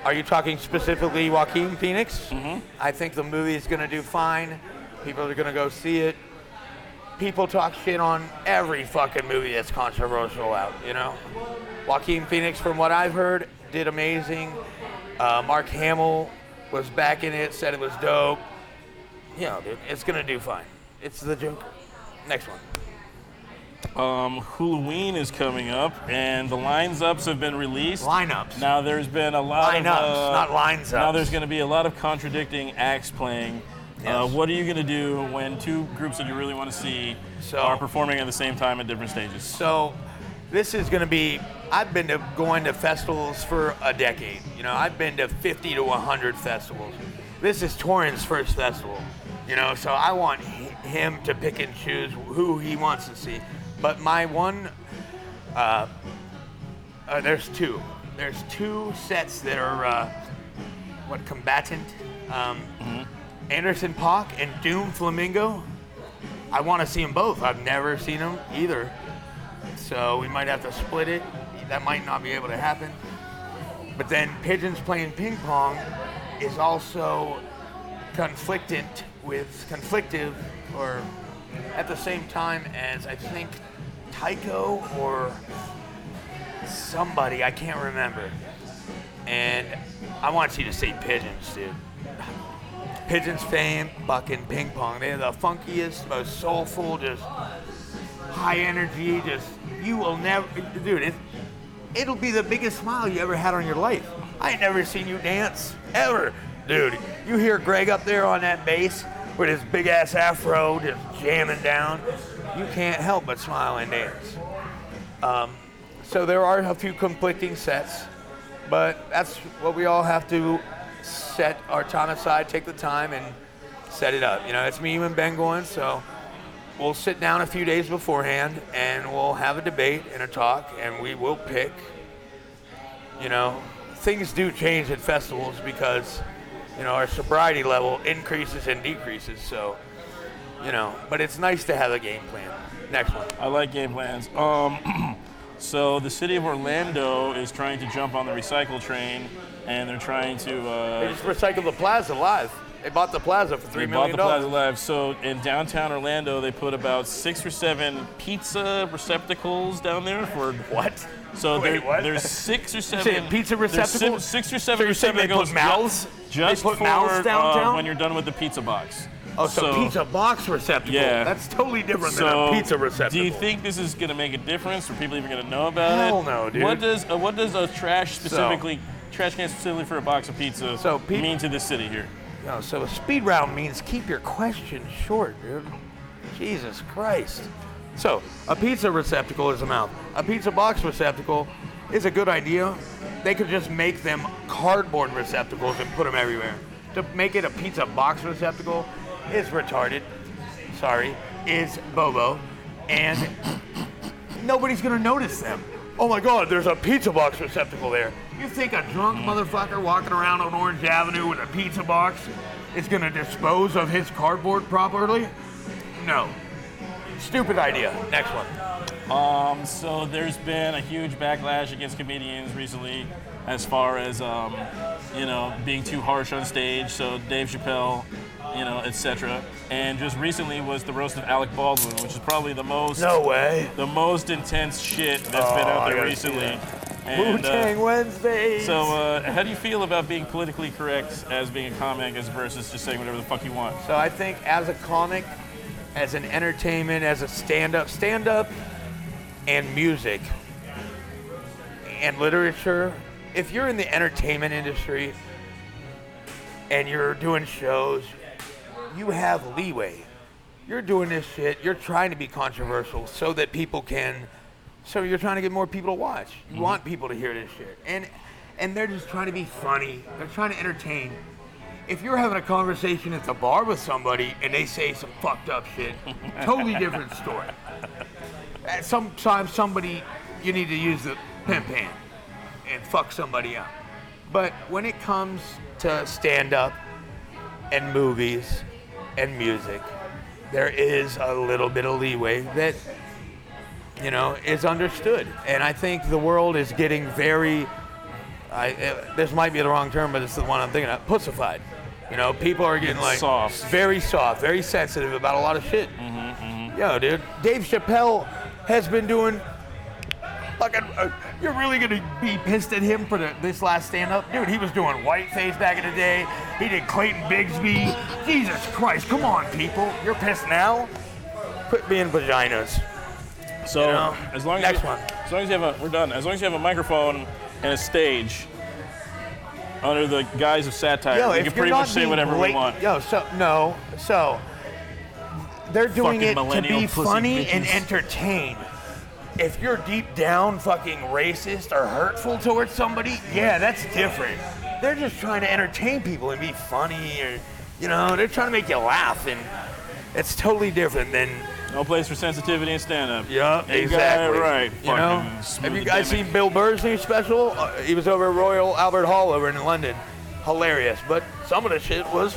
Are you talking specifically Joaquin Phoenix? Mm-hmm. I think the movie is going to do fine. People are going to go see it. People talk shit on every fucking movie that's controversial out, you know? Joaquin Phoenix, from what I've heard, did amazing. Mark Hamill was back in it, said it was dope. You know, dude, it's going to do fine. It's the Joker. Next one. Halloween is coming up, and the lines-ups have been released. Lineups. Now there's been a lot of... Lineups, not lines-ups. Now there's going to be a lot of contradicting acts playing. Yes. What are you going to do when two groups that you really want to see are performing at the same time at different stages? So this is going to be... I've been going to festivals for a decade. You know, I've been to 50 to 100 festivals. This is Torrance' first festival. You know, so I want him to pick and choose who he wants to see. But my one, there's two. There's two sets that are, combatant. Anderson .Paak and Doom Flamingo. I want to see them both. I've never seen them either. So we might have to split it. That might not be able to happen. But then Pigeons Playing Ping Pong is also conflictive, or at the same time as, I think, Tycho or somebody, I can't remember. And I want you to see Pigeons, dude. Pigeons fame, fucking ping pong. They're the funkiest, most soulful, just high energy. Just you will never, dude. It'll be the biggest smile you ever had on your life. I ain't never seen you dance ever, dude. You hear Greg up there on that bass with his big ass afro just jamming down. You can't help but smile and dance. So there are a few conflicting sets, but that's what we all have to set our time aside, take the time, and set it up. You know, it's me, you, and Ben going, so we'll sit down a few days beforehand, and we'll have a debate and a talk, and we will pick. You know, things do change at festivals because, you know, our sobriety level increases and decreases, so, you know, but it's nice to have a game plan. Next one. I like game plans. So the city of Orlando is trying to jump on the recycle train, and they're trying to... They just recycled the plaza live. They bought the plaza for $3 million. They bought the plaza live. So in downtown Orlando, they put about 6 or 7 pizza receptacles down there for... What? So Wait, what? there's 6 or 7... Say pizza receptacles? 6 or 7 So you're saying they receptacles put mouths? just they put for mouths downtown? when you're done with the pizza box. Oh, so pizza box receptacle. Yeah. That's totally different than a pizza receptacle. Do you think this is going to make a difference? Are people even going to know about it? Hell no, dude. What does a trash can specifically for a box of pizza mean to the city here? No, so a speed round means keep your questions short, dude. Jesus Christ. So a pizza receptacle is a mouth. A pizza box receptacle is a good idea. They could just make them cardboard receptacles and put them everywhere. To make it a pizza box receptacle is retarded. Sorry, is bobo. And nobody's gonna notice them. Oh my God, there's a pizza box receptacle there. You think a drunk motherfucker walking around on Orange Avenue with a pizza box is gonna dispose of his cardboard properly? No. Stupid idea. Next one. So there's been a huge backlash against comedians recently as far as, you know, being too harsh on stage. So Dave Chappelle, you know, etc. And just recently was the roast of Alec Baldwin, which is probably the most... No way. The most intense shit that's been out there recently. Wu-Tang Wednesday. So how do you feel about being politically correct as being a comic as versus just saying whatever the fuck you want? So I think as a comic, as an entertainment, as a stand-up and music and literature, if you're in the entertainment industry and you're doing shows, you have leeway. You're doing this shit, you're trying to be controversial so that people can, so you're trying to get more people to watch. You want people to hear this shit. And they're just trying to be funny, they're trying to entertain. If you're having a conversation at the bar with somebody and they say some fucked up shit, totally different story. Sometimes somebody, you need to use the pimp hand and fuck somebody up. But when it comes to stand-up and movies and music, there is a little bit of leeway that, you know, is understood. And I think the world is getting very, this might be the wrong term, but it's the one I'm thinking of, pussified. You know, people are getting like soft, very sensitive about a lot of shit. Yo, dude, Dave Chappelle has been doing fucking. You're really gonna be pissed at him for this last stand-up, dude? He was doing Whiteface back in the day. He did Clayton Bigsby. Jesus Christ, come on, people. You're pissed now? Quit being vaginas. So, you know? as long as Next one. As long as you have we're done. As long as you have a microphone and a stage under the guise of satire, we can pretty much say whatever we want. So they're doing Fucking it to millennial be pussy funny bitches. and entertain. If you're deep down fucking racist or hurtful towards somebody, yeah, that's different. They're just trying to entertain people and be funny, or, you know, they're trying to make you laugh, and it's totally different than... No place for sensitivity and stand-up. Yeah, You exactly. got it right. You know, have you guys seen Bill Burr's new special? He was over at Royal Albert Hall over in London. Hilarious, but some of the shit was,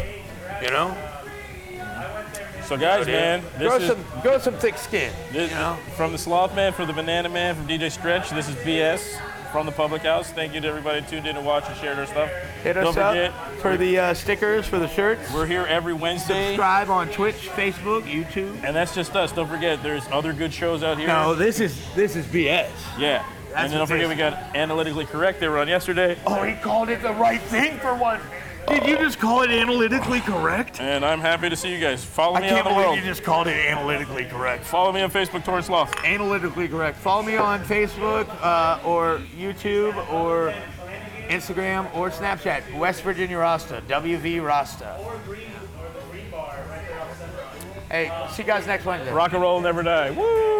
you know. So guys, man, grow some thick skin. This, you know? From the Sloth Man, from the Banana Man, from DJ Stretch, this is BS from the Public House. Thank you to everybody who tuned in to watch and shared our stuff. Hit us up for the stickers, for the shirts. We're here every Wednesday. Subscribe on Twitch, Facebook, YouTube. And that's just us. Don't forget, there's other good shows out here. No, this is BS. Yeah. And then don't forget, we got Analytically Correct. They were on yesterday. Oh, he called it the right thing for one. Did you just call it analytically correct? And I'm happy to see you guys. Follow I me can't on the believe world. you just called it analytically correct. Follow me on Facebook, Torrance Sloth. Analytically correct. Follow me on Facebook or YouTube or Instagram or Snapchat. West Virginia Rasta. WV Rasta. Hey, see you guys next Wednesday. Rock and roll, never die. Woo!